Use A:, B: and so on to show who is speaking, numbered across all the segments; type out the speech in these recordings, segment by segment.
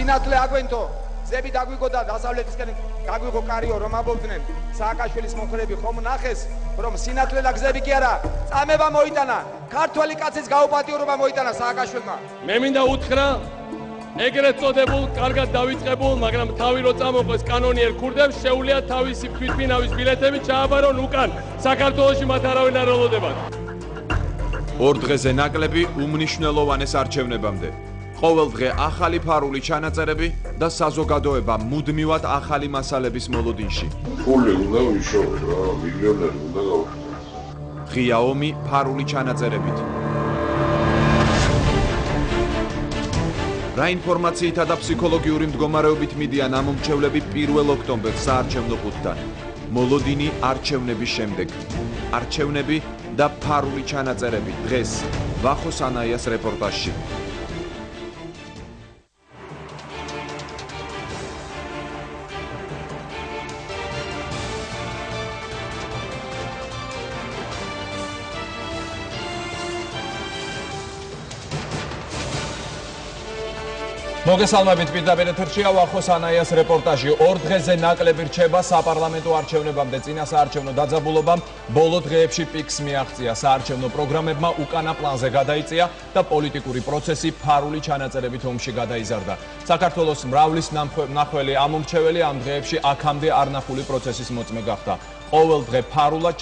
A: სინათლე აგვენთო ზები დაგვიგო და დასავლეთისკენ გაგვიგო კარიო რომ ამბობდნენ სააკაშვილის მომხრეები ხომ ნახეს რომ სინათლე და გზები კი არა წამება მოიტანა ქართველი კაცის გაუპატიურობა მოიტანა სააკაშვილმა
B: მე მინდა უთხრა ეგრეთ წოდებულ კარგად დავიწყებულ მაგრამ თავი რო წამოყვეს კანონიერ ქურდებს შეუძლია თავისი თვითმფრინავის ბილეთები ჩააბარონ უკან საქართველოში მათ არავინ არ ელოდებათ
C: ორ დღეზე ნაკლები უმნიშვნელოვანეს არჩევნებამდე ყოველ დღე ახალი ფარული ჩანაწერები და საზოგადოება მუდმივად ახალი მასალების მოლოდინში.
D: ფული უნდა ვიშოვოთ რა, მილიონერი უნდა გავხსნათ.
C: ღია ომი ფარული ჩანაწერებით. რა ინფორმაციითა და ფსიქოლოგიური მდგომარეობით მიდიან ამომრჩევლები 1 ოქტომბერს საარჩევნო ყუთთან. მოლოდინი არჩევნების შემდეგ. არჩევნები და ფარული ჩანაწერები დღეს ვახო სანაიას რეპორტაჟში.
E: მოგესალმებით პირდაპირ ეთერშია ვახო სანაიას რეპორტაჟი. ორ დღეზე ნაკლები რჩება საპარლამენტო არჩევნებამდე. წინა საარჩევნო დაძაბულობამ ბოლო დღეებში პიკს მიაღწია. საარჩევნო პროგრამებმა უკანა პლანზე გადაიწია და პოლიტიკური პროცესი ფარული ჩანაწერებით ომში გადაიზარდა. საქართველოს მრავლის ნახველი ამომრჩეველი ამ დღეებში აქამდე არნახული პროცესის მოწმე გახდა. ყოველი დღე ფარულად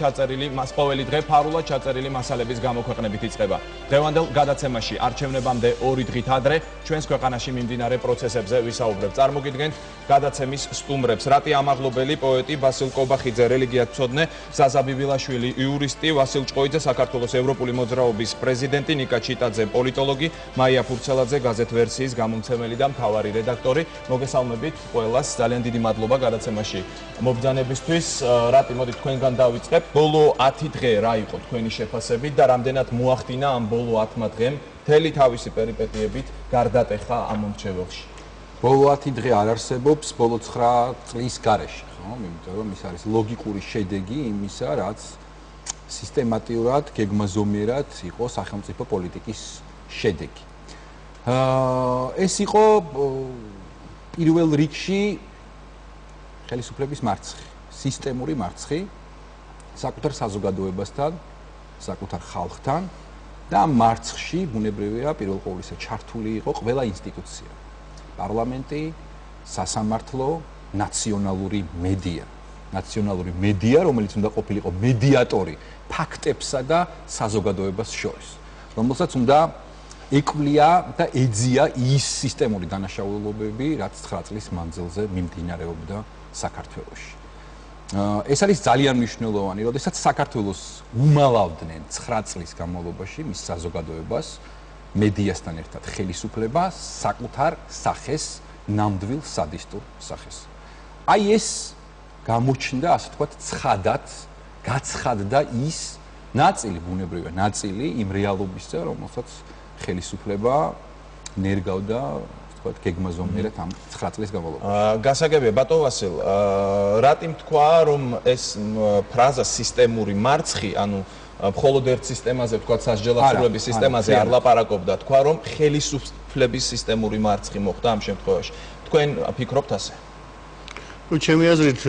E: ჩაწერილი მასალების გამოქვეყნებით იწყება. დღევანდელ გადაცემაში არჩევნებამდე 2 დღით ადრე ჩვენს ქვეყანაში მიმდინარე პროცესებზე ვისაუბრებთ. წარმოგიდგენთ გადაცემის სტუმრებს: რატი ამაღლობელი, პოეტი ვასილ კობახიძე, რელიგიათმცოდნე ზაზა ბიბილაშვილი, იურისტი ვასილ ჭყოიძე, საქართველოს ევროპული მოძრაობის პრეზიდენტი ნიკა ჩიტაძე, პოლიტოლოგი მაია ფურცელაძე, გაზეთ ვერსიის გამომცემელი და მთავარი რედაქტორი. მოგესალმებით ყველას, ძალიან დიდი მადლობა გადაცემაში მობრძანებისთვის. რატი მოდი თქვენგან დავიწყებ. ბოლო 10 დღე რა იყო თქვენი შეფასებით და რამდენად მოახდინა ამ ბოლო 10 დღემ მთელი თავისი პერიპეტიებით გარდატეხა ამომრჩეველში?
F: ბოლო 10 დღე არ არსებობს ბოლო 9 წლის გარეშე, ხო? იმიტომ რომ ის არის ლოგიკური შედეგი იმისა, რაც სისტემატურად, გეგმაზომიერად იყო სახელმწიფო პოლიტიკის შედეგი. ეს იყო პირველ რიგში ხელისუფლების მარცხი. სისტემური მარცხი საკუთარ საზოგადოებასთან, საკუთარ ხალხთან და მარცხში ბუნებრივია პირველ ყოვლისა ჩართული იყო ყველა ინსტიტუცია. პარლამენტი, სასამართლო, ნაციონალური მედია, რომელიც უნდა ყოფილიყო მედიატორი ფაქტებსა და საზოგადოებას შორის, რომელსაც უნდა ეკვლია და ეძია ის სისტემური დანაშაულებები, რაც 9 წლის მანძილზე მიმდინარეობდა საქართველოში. ეს არის ძალიან მნიშვნელოვანი, როდესაც საქართველოს უმალავდნენ 9 წლის განმავლობაში მის საზოგადოებას, მედიასთან ერთად ხელისუფლება საკუთარ სახეს, ნამდვილ სადისტურ სახეს. აი ეს გამოჩნდა, ასე ვთქვათ, ცხადად, გაცხადდა ის ნაწილი, ბუნებრივია ნაწილი იმ რეალობისა, რომელსაც ხელისუფლება ნერგავდა გეგმაზომიერად ამ 9 წლის განმავლობაში.
E: გასაგებია ბატონ ვასილ, რატი თქვა რომ ეს ფრაზა სისტემური მარცხი, ანუ მხოლოდ ერთ სისტემაზე, თქვა სასჯელაცურების სისტემაზე არ ლაპარაკობდა, თქვა რომ ხელისუფლების სისტემური მარცხი მოხდა ამ შემთხვევაში. თქვენ ფიქრობთ ასე?
G: ჩემი აზრით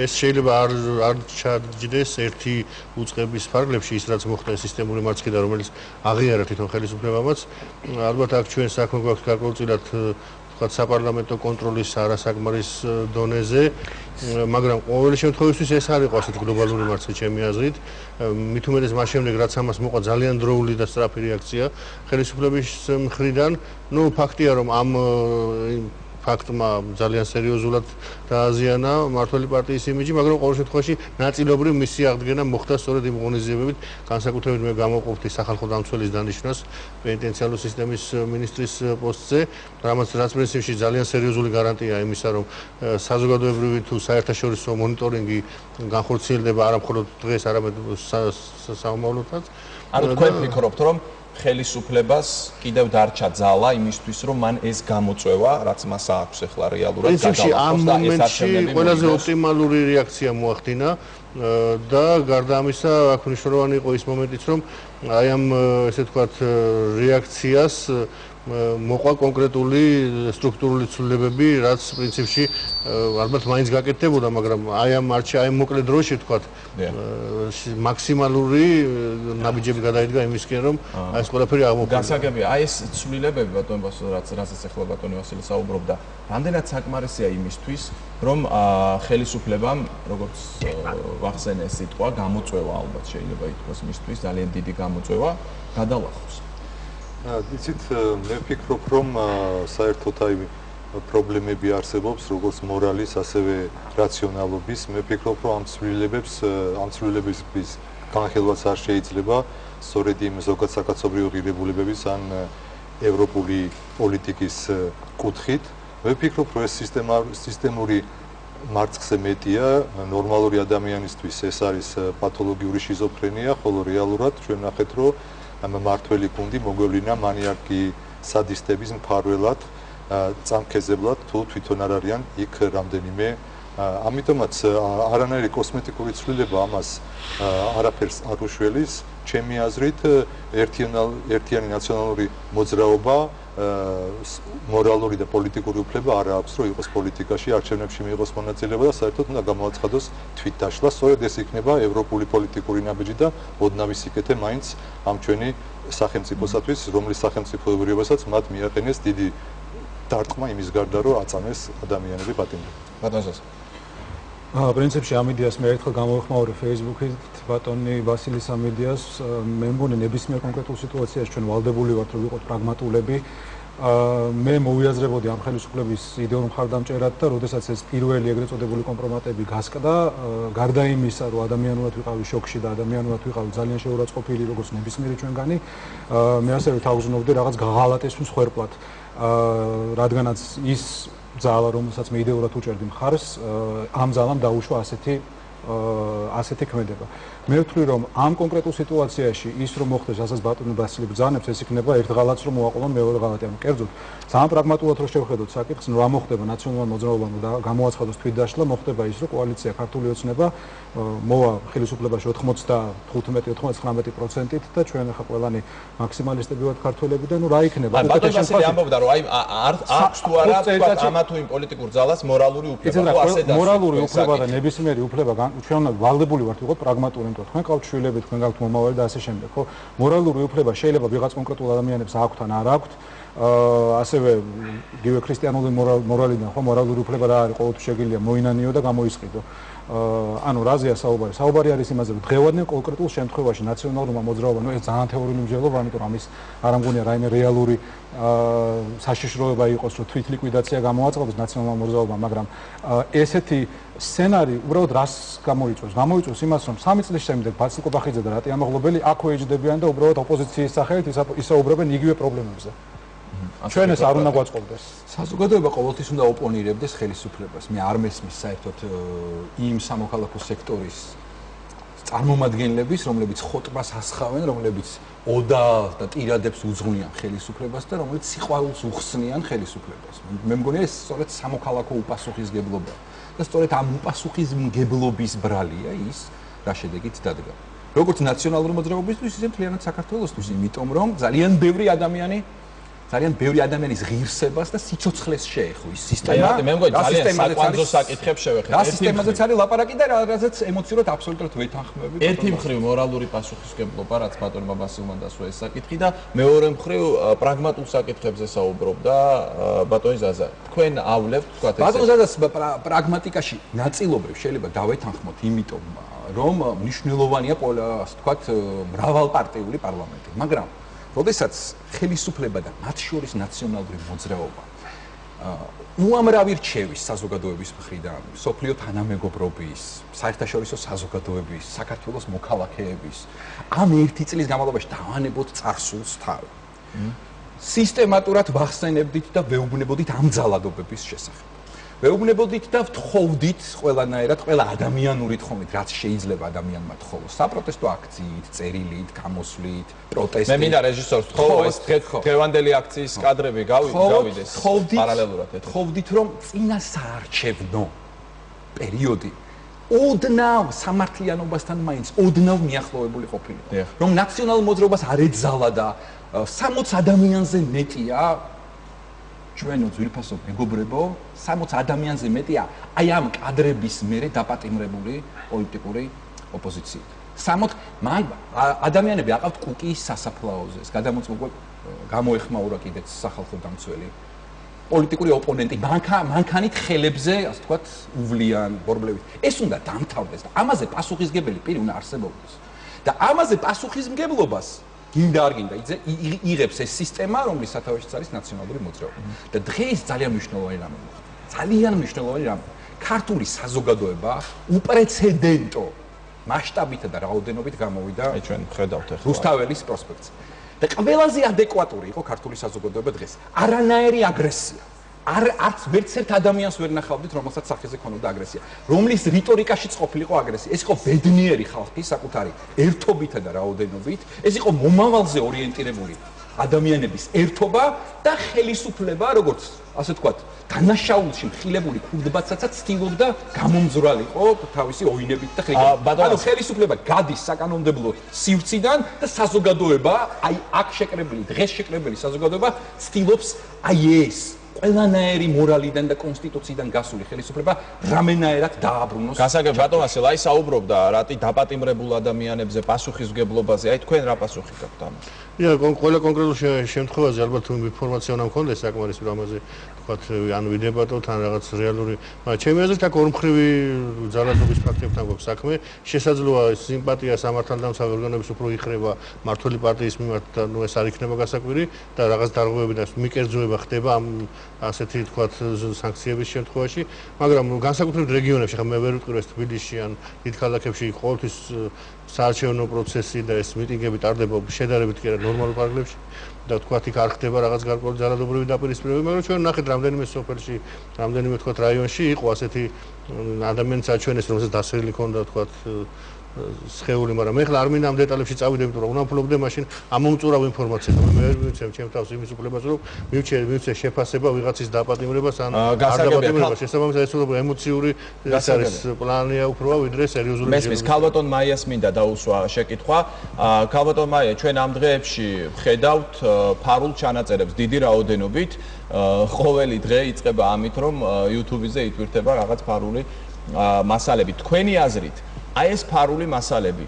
G: ეს შეიძლება არ ჩაჯდეს ერთი უწყების ფარგლებში ის რაც მოხდა სისტემური მარცხი და რომელიც აღიარა თვითონ ხელისუფლებამაც. ალბათ აქ ჩვენ საქმე გვაქვს გარკვეულწილად ვთქვათ საპარლამენტო კონტროლის არასაკმარის დონეზე, მაგრამ ყოველი შემთხვევაში ეს არ იყო ასეთი გლობალური მარცხი ჩემი აზრით. მით უმეტეს მას შემდეგ რაც ამას მოყვა ძალიან დროული და სწრაფი რეაქცია ხელისუფლების მხრიდან. ნუ ფაქტია რომ ამ ფაქტმა ძალიან სერიოზულად დააზიანა მმართველი პარტიის იმიჯი, მაგრამ ყოველ შემთხვევაში ნაწილობრივ მისი აღდგენა მოხდა სწორედ იმ ღონისძიებებით, განსაკუთრებით მე გამოვყოფდი სახალხო დამცველის დანიშვნას პენიტენციარული სისტემის მინისტრის პოსტზე, რაც პრინციპში ძალიან სერიოზული გარანტია იმისა, რომ საზოგადოებრივი თუ საერთაშორისო მონიტორინგი განხორციელდება არა მხოლოდ დღეს, არამედ საომავლოდაც.
E: ანუ თქვენ ფიქრობთ, რომ ხელისუფლებას კიდევ დარჩა ძალა იმისთვის, რომ მან ეს გამოწვევა, რაც მას აქვს ახლა რეალურად
G: პრინციპში ამ მომენტში ყველაზე ოპტიმალური რეაქცია მოახდინა და გარდა ამისა, აქ მნიშვნელოვანი იყო ის მომენტიც, რომ აი ამ ესე ვთქვათ რეაქციას მოყვა კონკრეტული სტრუქტურული ცვლილებები, რაც პრინციპში ალბათ მაინც გაკეთდებოდა, მაგრამ აი ამ მოკლე დროში თქვათ მაქსიმალური ნაბიჯები გადაიდგა იმისკენ, რომ აი ეს ყველაფერი აღმოფხვრა.
E: გასაგებია, აი ეს ცვლილებები ბატონო რასაც ახლა ბატონი ვასილი საუბრობდა, რამდენად საკმარისია იმისთვის, რომ ხელისუფლებამ, როგორც ვახსენე სიტყვა, გამოწვევა ალბათ შეიძლება ითქვას მისთვის ძალიან დიდი გამოწვევა გადალახოს.
H: იცით, მე ვფიქრობ, რომ საერთოდ აი პრობლემები არსებობს, როგორც მორალის, ასევე რაციონალობის. მე ვფიქრობ, რომ ამ ცვლილებების განხილვაც არ შეიძლება, სწორედ იმ ზოგადსაკაცობრიო ღირებულებების ან ევროპული პოლიტიკის კუთხით. მე ვფიქრობ, რომ ეს სისტემური მარცხზე მეტია, ნორმალური ადამიანისთვის ეს არის პათოლოგიური შიზოფრენია, ხოლო რეალურად ჩვენ ნახეთ, რომ ამ მართველი გუნდი მოგვევლინა მანიაკი სადისტების მფარველად, წამქეზებლად, თუ თვითონ არ არიან იქ რამდენიმე. ამიტომაც არანაირი კოსმეტიკური ცვლილება ამას არაფერს არ უშველის. ჩემი აზრით, ერთიანი ნაციონალური მოძრაობა, მორალური და პოლიტიკური უფლება არ აქვს, რომ იყოს პოლიტიკაში, არჩევნებში მიიღოს მონაწილეობა და საერთოდ უნდა გამოაცხადოს თვითდაშლა. სწორედ ეს იქნება ევროპული პოლიტიკური ნაბიჯი და ოდნავ ისიკეთე მაინც ამ ჩვენი სახელმწიფოსათვის, რომლის სახელმწიფოებრიობასაც მათ მიაყენეს დიდი დარტყმა იმის გარდა, რომ აწამეს ადამიანები პატიმრად.
E: ბატონოს
F: პრინციპში ამ იდეას მე ერთხელ გამოვიხმაურე Facebook-ით ბატონი ვასილის ამ იდეას. მე მგონი ნებისმიერ კონკრეტულ სიტუაციაში ჩვენ ვალდებული ვართ, რომ ვიყოთ პრაგმატულები. მე მოვიაზრებოდი ამ ხელისუფლების იდეურ მხარდამჭერად და როდესაც ეს პირველი ეგრეთ წოდებული კომპრომატები გასკდა, გარდა იმისა, რომ ადამიანურად ვიყავი შოკში და ადამიანურად ვიყავი ძალიან შეურაცხყოფილი, როგორც ნებისმიერი ჩვენგანი, მე ასევე თავგზნობდი რაღაც ღალატესთვის ხვერპლად. რადგანაც ის ძალა, რომელსაც მე იდეურად უჭერდი მხარს, ამ ძალამ დაუშვა ასეთი ქმედება. მე ვთვლი, რომ ამ კონკრეტულ სიტუაციაში ის რომ მოხდეს, რასაც ბატონი ვასილი ბრძანებს, ეს იქნება ერთ ღალატს რომ მოაყოლონ მეორე ღალატი. ანუ კერძოდ, ძალიან პრაგმატულად რომ შევხედოთ საკითხს, რა მოხდება ნაციონალურ მოძრაობამ და გამოაცხადოს თვითდაშლა, მოხდება ის, რომ კოალიცია ქართული ოცნება მოვა ხელისუფლებაში 95-99%-ით და ჩვენ ახლა ყველანი მაქსიმალისტები ვართ ქართველები და ნუ რა იქნება?
E: ბატონი ვასილი ამბობდა, რომ აი აქვს თუ არა თქვა ამა თუ იმ პოლიტიკურ ძალას მორალური უფლება, თუ ასე და
F: მორალური უფლება და ნებისმიერი უფლება ჩვენ უნდა ვალდებული ვართ ვიყოთ პრაგმატული. თქვენ ყავთ შვილები, თქვენ გაქვთ მომავალი და ასე შემდეგ, ხო? მორალური უფლება შეიძლება ვიღაც კონკრეტულ ადამიანებს აქვთ ან არ აქვთ. ასევე გივე ქრისტიანული მორალიდან, ხო, მორალური უფლება რა არის, ყოველთვის შეგიძლია მოინანიო და გამოისყიდო. ანუ რაზეა საუბარი? საუბარი არის იმაზე, რომ დღევანდელ კონკრეტულ შემთხვევაში ნაციონალურმა მოძრაობამ, ეს ძალიან თეორიული მსჯელობა, ამიტომ რომ ამის არ ამგონია რაიმე რეალური საშიშროება იყოს, რომ თვით ლიკვიდაცია გამოაწყდეს ნაციონალურ მოძრაობამ, მაგრამ ესეთი სცენარი უბრალოდ რას გამოიწვევს? გამოიწვევს იმას, რომ 3 წლის შემდეგ ბაცილ კობახიძე და რატი ამაღლობელი აქვე იჯდებიან და უბრალოდ ოპოზიციის სახელით ისაუბრებენ იგივე პრობლემებზე. ჩვენ ეს არ უნდა გვაწყობდეს. საზოგადოება ყოველთვის უნდა ოპონირებდეს ხელისუფლებას. მე არ მესმის საერთოდ იმ სამოქალაქო სექტორის წარმომადგენლების, რომლებიც ხოტბას ასხავენ, რომლებიც ოდალს და ტირადებს უძღვნიან ხელისუფლებას და რომლებიც სიყვარულს უხსნიან ხელისუფლებას. მე მგონი ეს სწორედ სამოქალაქო უპასუხისმგებლობაა. და სწორედ ამ უპასუხისმგებლობის ბრალია ის, რა შედეგით დადგა. როგორც ნაციონალური მოძრაობისთვის, ისე მთლიანად საქართველოსთვის, იმიტომ რომ ძალიან ბევრი ადამიანის ღირსებას და სიცოცხლეს შეეხო ის სისტემა.
E: მე მგონი ძალიან საკვანძო საკითხებს შევეხეთ.
F: რა სისტემაზეც არის ლაპარაკი და რაზეც ემოციურად აბსოლუტურად ვეთანხმები.
E: ერთი მხრივ მორალური პასუხისმგებლობა, რაც ბატონმა ბასილმა დასვა ეს საკითხი და მეორე მხრივ პრაგმატულ საკითხებზე საუბრობდა ბატონი ზაზა. თქვენ ავლევთ, თქვათ ესე.
F: ბატონ ზაზას პრაგმატიკაში ნაწილობრივ შეიძლება დავეთანხმოთ, იმიტომ რომ მნიშვნელოვანია, ასე ვთქვათ, მრავალპარტიული პარლამენტი, მაგრამ როდესაც ხელისუფლება და მათ შორის ნაციონალური მოძრაობა უამრავი რჩევის საზოგადოების მხრიდან, სოფლიო თანამეგობრობის, საერთაშორისო საზოგადოების, საქართველოს მოქალაქეების ამ 1 წლის განმავლობაში დავანებოთ წარსულს თავი. სისტემატურად ვახსენებდით და ვეუბნებოდით ამ ძალადობების შესახებ. ვეუბნებოდით და ვთხოვდით ყველანაირად, ყველა ადამიანური თხოვნით, რაც შეიძლება ადამიანმა თხოვოს. საპროტესტო აქციით, წერილით, გამოსვლით, პროტესტით.
E: მე მინდა რეჟისორს თხოვო ეს დღევანდელი აქციის კადრები გავიდეს პარალელურად.
F: თხოვდით, რომ წინა საარჩევნო პერიოდი ოდნავ სამართლიანობასთან მაინც ოდნავ მიახლოვებული ყოფილიყო. რომ ნაციონალურ მოძრაობას არ ეძალა და 60 ადამიანზე მეტია ჩვენო ძვირფასო მეგობრებო 60 ადამიანზე მეტია აი ამ კადრების მერე დაპატიმრებული პოლიტიკური ოპოზიციით. 60 ადამიანები აყავთ კუკის სასაფლაოზე. ეს გადამოწმობა გამოეხმაურა კიდეც სახალხო დამცველი პოლიტიკური ოპონენტი მანქანით ხელებზე, ასე ვთქვათ, უვლიან ბორბლებით. ეს უნდა დამთავრდეს და ამაზე პასუხისგებელი პირი უნდა არსებობდეს. და ამაზე პასუხისმგებლობას გინდა არ გინდა იღებს ეს სისტემა, რომლის სათავეშიც არის ნაციონალური მოძრაობა. და დღეს ძალიან მნიშვნელოვანი რამე მოხდა. ძალიან მნიშვნელოვანი რამე. ქართული საზოგადოება უპრეცედენტო მასშტაბით და რაოდენობით გამოვიდა
E: ჩვენ ხედავთ ახლა
F: რუსთაველის პროსპექტზე. და ყველაზე ადეკვატური იყო ქართული საზოგადოება დღეს. არანაირი აგრესია. არც ვერცერთ ადამიანს ვერ ნახავდით, რომელსაც სახეზე ქონოდა აგრესია. რომლის რიტორიკაშიც ყოფილიყო აგრესია. ეს იყო ბედნიერი ხალხი საკუთარი ერთობითა და რაოდენობით. ეს იყო მომავალზე ორიენტირებული ადამიანების ერთობა და ხელისუფლება, როგორც ასე ვთქვათ, დანაშაულში მხილებული ქურდბაცაცაც ცდილობდა გამომძვრალიყო თავისი ოინებით და ხრიკებით. ანუ ხელისუფლება გადის საკანონმდებლო სივრციდან და საზოგადოება, აი აქ შეკრებილი, დღეს შეკრებილი საზოგადოება ცდილობს აი ეს ყველანაირი მორალიდან და კონსტიტუციიდან გასული ხელისუფლება რამენაერად დააბრუნოს.
E: გასაგებ ბატონ ასელ, აი საუბრობდა რატი დაპატიმრებულ ადამიანებზე პასუხისმგებლობაზე, აი თქვენ რა პასუხი გაქვთ ამაზე?
G: ყველა კონკრეტულ შემთხვევაზე ალბათ ინფორმაცია უნდა მქონდეს საკმარისი რომ ამაზე ვთქვათ ან ვიდებატოთ ან რაღაც რეალური, მაგრამ ჩემი აზრით აქ ორმხრივი ძალადობის ფაქტებთან გვაქვს საქმე. შესაძლოა სიმპათია სამართალდამცავ ორგანოებს უფრო იხრება მმართველი პარტიის მიმართ და ნუ ეს არ იქნება გასაკვირი და რაღაც დარღვევები და მიკერძოება ხდება ამ ასეთი ვთქვათ სანქციების შემთხვევაში, მაგრამ განსაკუთრებით რეგიონებში, ხა მე ვერ ვიტყვი ეს თბილისში ან დიდ ქალაქებში ყოველთვის საარჩევნო პროცესი და ეს მიტინგები ტარდება შედარებით კი არა ნორმალურ პარკლებში და თქვათ იქ არ ხდება რაღაც გარკვეული ძალადობრივი დაპირისპირებები, მაგრამ ჩვენ ნახეთ რამდენიმე სოფელში, რამდენიმე თქვათ რაიონში იყო ასეთი ადამიანის აჩვენეს, რომელსაც დასერილი ქონდა თქვათ სხეული, მაგრამ მე ხლა არ მინდა ამ დეტალებში წავიდე, იმიტომ რომ უნამფლობდე მაშინ ამომწურავ ინფორმაციას. მე ვერ მივცემ ჩემ თავს იმის უფლებას, რომ მივცე შეფასება ვიღაცის დაპატიმრებას ან არ დაპატიმრებას. შესაბამისად ეს უფრო ემოციური ეს არის პლანია უფრო ვიდრე სერიოზული.
E: მესმის ქალბატონ მაიას მინდა დაუსვა შეკითხვა. ქალბატონ მაია, ჩვენ ამ დღეებში ხედავთ ფარულ ჩანაწერებს დიდი რაოდენობით. ყოველი დღე იწყება ამით, რომ YouTube-ზე იტვირთება რაღაც ფარული მასალები. თქვენი აზრით აი ეს ფარული მასალები,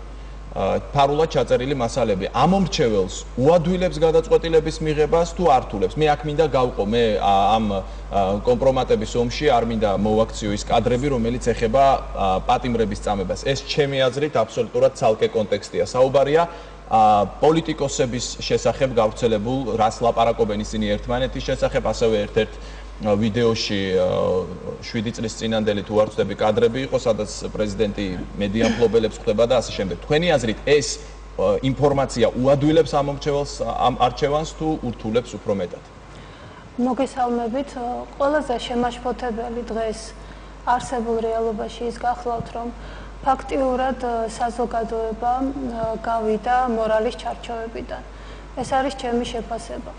E: ფარულად ჩაწერილი მასალები ამომრჩეველს უადვილებს გადაწყვეტილების მიღებას თუ ართულებს? მე აქ მინდა გავყო, მე ამ კომპრომატების ომში არ მინდა მოვაქციო ის კადრები, რომელიც ეხება პატიმრების წამებას. ეს ჩემი აზრით აბსოლუტურად ცალკე კონტექსტია. საუბარია პოლიტიკოსების შესახებ გავრცელებულ, რას ლაპარაკობენ ისინი ერთმანეთის შესახებ, ასევე ერთ-ერთ ვიდეოში 7 წლის წინანდელი თუ არ ვწდები კადრები იყო, სადაც პრეზიდენტი მედია მფლობელებს ხვდება და ასე შემდეგ. თქვენი აზრით ეს ინფორმაცია უადვილებს ამომრჩეველს ამ არჩევანს თუ ურთულებს უფრო მეტად?
I: მოგესალმებით. ყველაზე შემაშფოთებელი დღეს არსებულ რეალობაში ის გახლავთ, რომ ფაქტიურად საზოგადოება გავიდა მორალის ჩარჩოებიდან. ეს არის ჩემი შეფასება.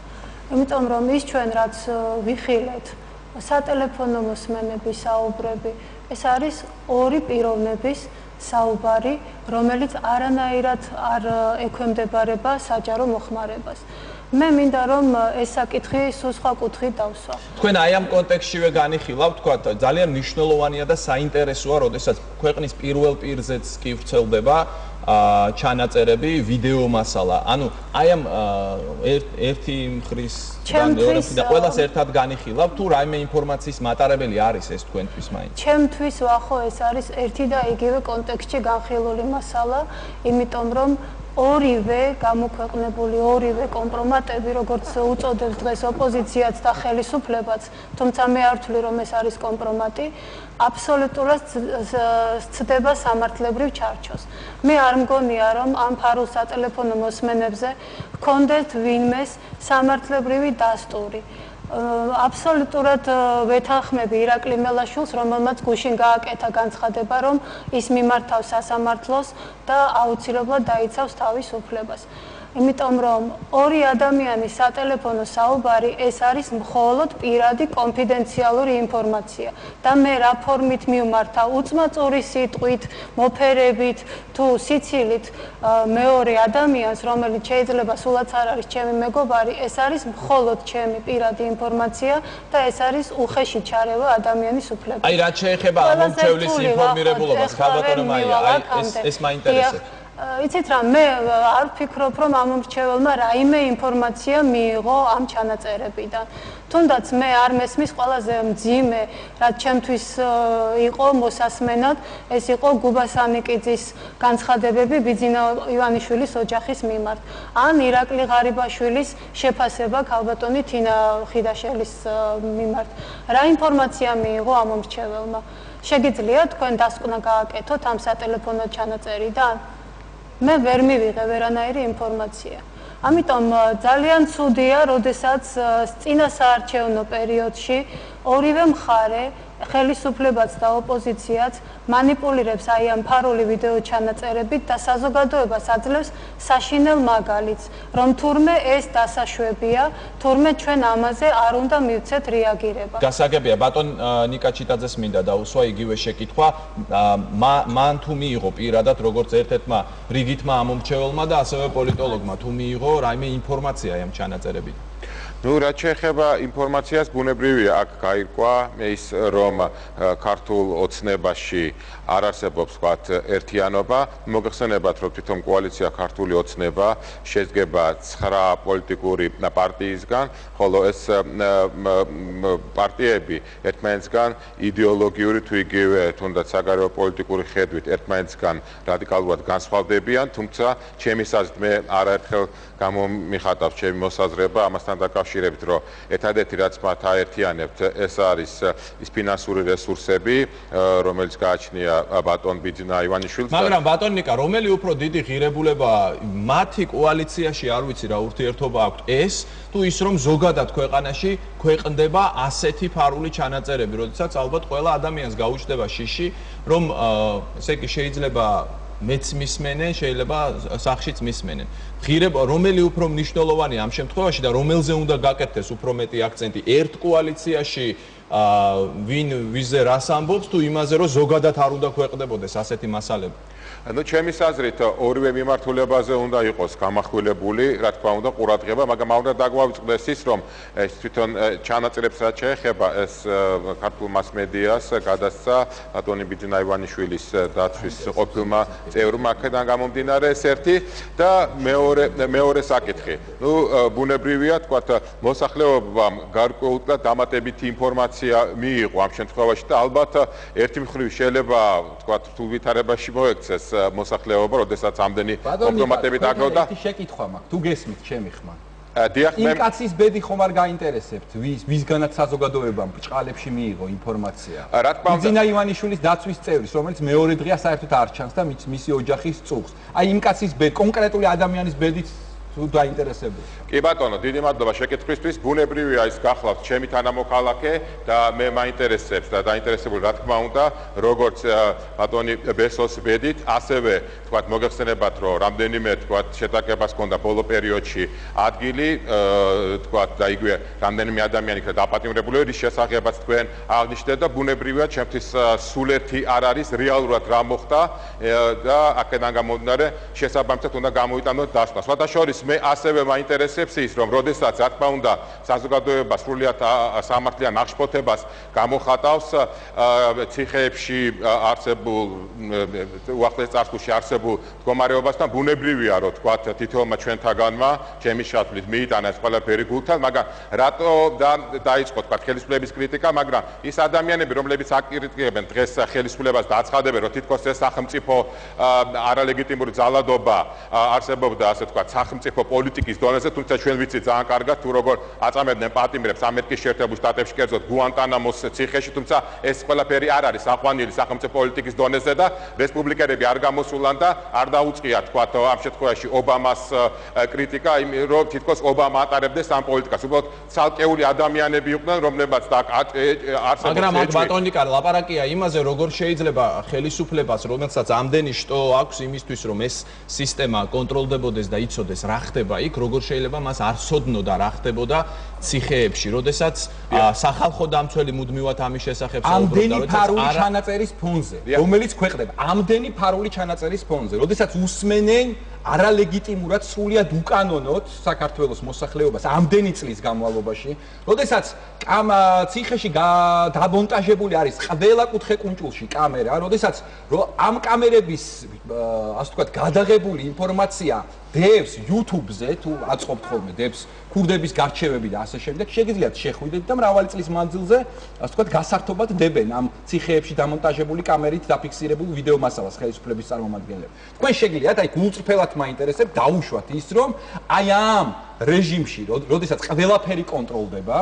I: იმიტომ რომ ის ჩვენ რაც ვიხილეთ, სატელეფონო მოსმენები, საუბრები, ეს არის ორი პიროვნების საუბარი, რომელიც არანაირად არ ექვემდებარება საჯარო მოხმარებას. მე მინდა რომ ეს საკითხი სულ სხვა კუთხით დავსვა.
E: თქვენ აი ამ კონტექსტშივე განიხილავთ, თქვა ძალიან მნიშვნელოვანია და საინტერესოა, როდესაც ქვეყნის პირველ პირზეც კი ვრცელდება ჩანაწერები, ვიდეო მასალა. ანუ აი ამ ერთი მხრის და ყველას ერთად განიხილავთ, თუ რაიმე ინფორმაციის მატარებელი არის ეს თქვენთვის მაინც?
I: ჩემთვის ვახო ეს არის ერთი და იგივე კონტექსტში განხილული მასალა, იმიტომ რომ ორივე გამოქვეყნებული, ორივე კომპრომატები, როგორც უწოდებს დღეს ოპოზიციაც და ხელისუფლებაც, თუმცა მე არ ვთვლი, რომ ეს არის კომპრომატი, აბსოლუტურად ცდება სამართლებრივ ჩარჩოს. მე არ მგონია, რომ ამ ფარულ სატელეფონო მოსმენებზე ჰქონდეთ ვინმეს სამართლებრივი დასტური. აბსოლუტურად ვეთანხმები ირაკლი მელაშვილს, რომელმაც გუშინ გააკეთა განცხადება, რომ ის მიმართავს სასამართლოს და აუცილებლად დაიცავს თავის უფლებას. იმიტომ რომ ორი ადამიანის სატელეფონო საუბარი ეს არის მხოლოდ პირადი კონფიდენციალური ინფორმაცია და მე რა ფორმით მივმართა უწმაწური სიტყვით, მოფერებით თუ სიცილით მეორე ადამიანს, რომელიც შეიძლება სულაც არ არის ჩემი მეგობარი, ეს არის მხოლოდ ჩემი პირადი ინფორმაცია და ეს არის უხეში ჩარევა ადამიანის უფლებაზე.
E: აი რაც შეეხება ამომრჩევლის ინფორმირებულობას, ხალბატონო მაია, აი ეს მაინტერესებს.
I: იცით რა, მე არ ვფიქრობ, რომ ამომრჩეველმა რაიმე ინფორმაცია მიიღო ამ ჩანაწერებიდან. თუნდაც მე არ მესმის ყველაზე მძიმე, რაც ჩემთვის იყო მოსასმენად, ეს იყო გუბა სამიკიძის განცხადებები ბიძინა ივანიშვილის ოჯახის მიმართ. ან ირაკლი ღარიბაშვილის შეფასება ქალბატონი თინა ხიდაშელის მიმართ. რა ინფორმაცია მიიღო ამომრჩეველმა? შეგიძლიათ თქვენ დასკვნა გააკეთოთ ამ სატელეფონო ჩანაწერიდან? მე ვერ მივიღე ვერანაირი ინფორმაცია. ამიტომ ძალიან ცუდია, როდესაც წინა საარჩევნო პერიოდში ორივე მხარე, ხელისუფლებაც და ოპოზიციაც მანიპულირებს აი ამ ფარული ვიდეო ჩანაწერებით და საზოგადოებას აძლევს საშინელ მაგალითს, რომ თურმე ეს დასაშვებია, თურმე ჩვენ ამაზე არ უნდა მივცეთ რეაგირება.
E: გასაგებია, ბატონ ნიკა ჩიტაძეს მინდა დაუსვა იგივე შეკითხვა, მან თუ მიიღო პირადად როგორც ერთ-ერთმა რიგითმა ამომრჩეველმა და ასევე პოლიტოლოგმა თუ მიიღო რაიმე ინფორმაცია ამ ჩანაწერებით?
J: Ну, რაც შეეხება ინფორმაციას, ბუნებრივია აქ გაირკვა ის, რომ ქართულ ოცნებაში არ არსებობს ვთქვათ ერთიანობა. მოგეხსენებათ, რომ თვითონ კოალიცია ქართული ოცნება შედგება 9 პოლიტიკური პარტიისგან, ხოლო ეს პარტიები ერთმანეთსგან იდეოლოგიური თუ იგივე თუნდაც საგარეო პოლიტიკური ხედვით ერთმანეთსგან რადიკალურად განსხვავდებიან, თუმცა ჩემი აზრით მე არაერთხელ გამომიხატავს ჩემი მოსაზრება ამასთან დაკავშირებით, რომ ერთადერთი რაც მათ აერთიანებთ, ეს არის ის ფინანსური რესურსები, რომელიც გააჩნია ბატონ ბიძინა ივანიშვილს.
E: მაგრამ ბატონ ნიკა, რომელი უფრო დიდი ღირებულება მათი კოალიციაში არ ვიცი რა ურთიერთობა აქვთ ეს თუ ის რომ ზოგადად ქვეყანაში ქვეყნდება ასეთი ფარული ჩანაწერები, როდესაც ალბათ ყველა ადამიანს გაუჩნდება შიში, რომ ესე იგი შეიძლება მეც მისმენენ, შეიძლება სახშიც მისმენენ. ღირება რომელი უფრო მნიშვნელოვანია ამ შემთხვევაში და რომელზე უნდა გაკეთდეს უფრო მეტი აქცენტი ერთ კოალიციაში ვინ ვიზე რას ამბობს თუ იმაზე რომ ზოგადად არ უნდა ქვეყნდებოდეს ასეთი მასალები?
J: Ну, ჩემის აზრით, ორივე მიმართულებაზე უნდა იყოს გამახვილებული, რა თქმა უნდა, ყურადღება, მაგრამ უნდა დაგვავიწყდეს ის, რომ ეს თვითონ ჩანაწერებს რაც შეეხება, ეს ქართულ მასმედიას გადასცა ბატონი ბიძინა ივანიშვილის დაცვის ყოფილმა წევრმა, აქედან გამომდინარე ეს ერთი და მეორე საკითხი. Ну, ბუნებრივია, თქვათ, მოსახლეობამ გარკვეული და დამატებითი ინფორმაცია მიიღო ამ შემთხვევაში და ალბათ ერთი მხრივ შეიძლება, თქვათ, რთულ ვითარებაში მოექცეს მოსახლეობა, როდესაც ამდენი კომპრომატები დაგროვდა.
F: ერთი შეკითხვა მაქვს, თუ გესმით ჩემი ხმა.
J: დიახ,
F: იმ კაცის ბედი ხომ არ გაინტერესებთ, ვისგანაც საზოგადოებამ ბჭყალებში მიიღო ინფორმაცია.
J: რა თქმა უნდა.
F: ბიძინა ივანიშვილის დაცვის წევრის, რომელიც მეორე დღეა საერთოდ არ ჩანს და მისი ოჯახის წუხს. აი იმ კაცის ბედი, კონკრეტული ადამიანის ბედით თუ დაინტერესებული.
J: კი ბატონო, დიდი მადლობა შეკითხვისთვის. ბუნებრივია ის გახლავთ ჩემი თანამოქალაქე და მე მაინტერესებს და დაინტერესებული რა თქმა უნდა, როგორც ბატონი ბესოს ბედით, ასევე თქვათ მოგეხსენებათ, რომ რამდენიმე თქვათ შეტაკებას ჰქონდა ბოლო პერიოდში ადგილი, თქვათ და იგივე რამდენიმე ადამიანი იქნა დაპატიმრებული, რის შესახებაც თქვენ აღნიშნეთ და ბუნებრივია ჩემთვის სულ ერთი არ არის რეალურად რა მოხდა და აქედან გამომდინარე შესაბამისად უნდა გამოვიტანოთ დასკვნა. სხვადასხვა მე ასევე მაინტერესებს ის, რომ როდესაც რა თქმა უნდა საზოგადოება სრულიად სამართლიან აღშფოთებას გამოხატავს ციხეებში არსებულ უახლეს წარსულში არსებულ მდგომარეობასთან, ბუნებრივია, რომ თქვათ თითოეულმა ჩვენთაგანმა ჩემი შათვლით მიიტანა ეს ყველაფერი გულთან, მაგრამ რატო დაიწყო თქვათ ხელისუფლების კრიტიკა, მაგრამ ის ადამიანები, რომლებიც აკრიტიკებენ დღეს ხელისუფლებას და აცხადებენ, რომ თითქოს ეს სახელმწიფო არალეგიტიმური ძალადობა არსებობდა, ასე თქვათ, სახელმწიფო პოლიტიკის დონეზე, თუმცა ჩვენ ვიცით ძალიან კარგად თუ როგორ აწამებდნენ პატიმრებს ამერიკის შეერთებულ შტატებში, კერძოდ გუანტანამოს ციხეში, თუმცა ეს ყველაფერი არ არის აყვანილი სახელმწიფო პოლიტიკის დონეზე და რესპუბლიკელები არ გამოსულან და არ დაუწყია თქვათ ამ შემთხვევაში ობამას კრიტიკა, რომ თითქოს ობამა ატარებდეს ამ პოლიტიკას. უბრალოდ ცალკეული ადამიანები იყვნენ, რომლებაც არსებობს.
E: მაგრამ აქ ბატონი კარ ლაპარაკია იმაზე, როგორ შეიძლება ხელისუფლებას, რომელსაც ამდენი შტო აქვს იმისთვის, რომ ეს სისტემა კონტროლდებოდეს და იცოდეს რა ხდება იქ, როგორ შეიძლება მას არ სოდნოდა რა ხდებოდა ციხეებში, როდესაც სახალხო დამცველი მუდმივად ამის შესახებ საუბრობდა,
F: ამდენი ფარული ჩანაწერის ფონზე, რომელიც ქვეყნდება, ამდენი ფარული ჩანაწერის ფონზე, როდესაც უსმენენ არალეგიტიმურად სრულიად უკანონოდ საქართველოს მოსახლეობას ამდენი წლის განმავლობაში, როდესაც ციხეში დამონტაჟებული არის ყველა კუთხე კუნჭულში კამერა, როდესაც ამ კამერების ასე ვთქვათ გადაღებული ინფორმაცია დევს YouTube-ზე, თუ აწყობთ ხოლმე დევს ქურდების გარჩევები და ასე შემდეგ, შეგიძლიათ შეხვიდეთ და მრავალი წლის მანძილზე, ასე ვთქვათ, გასართობად დებენ ამ ციხეებში დამონტაჟებული კამერით დაფიქსირებულ ვიდეო მასალას ხელისუფლების წარმომადგენლები. თქვენ შეგიძლიათ აი გულწრფელად მაინტერესებს დაუშვათ ის, რომ აი ამ რეჟიმში, როდესაც ყველაფერი კონტროლდება,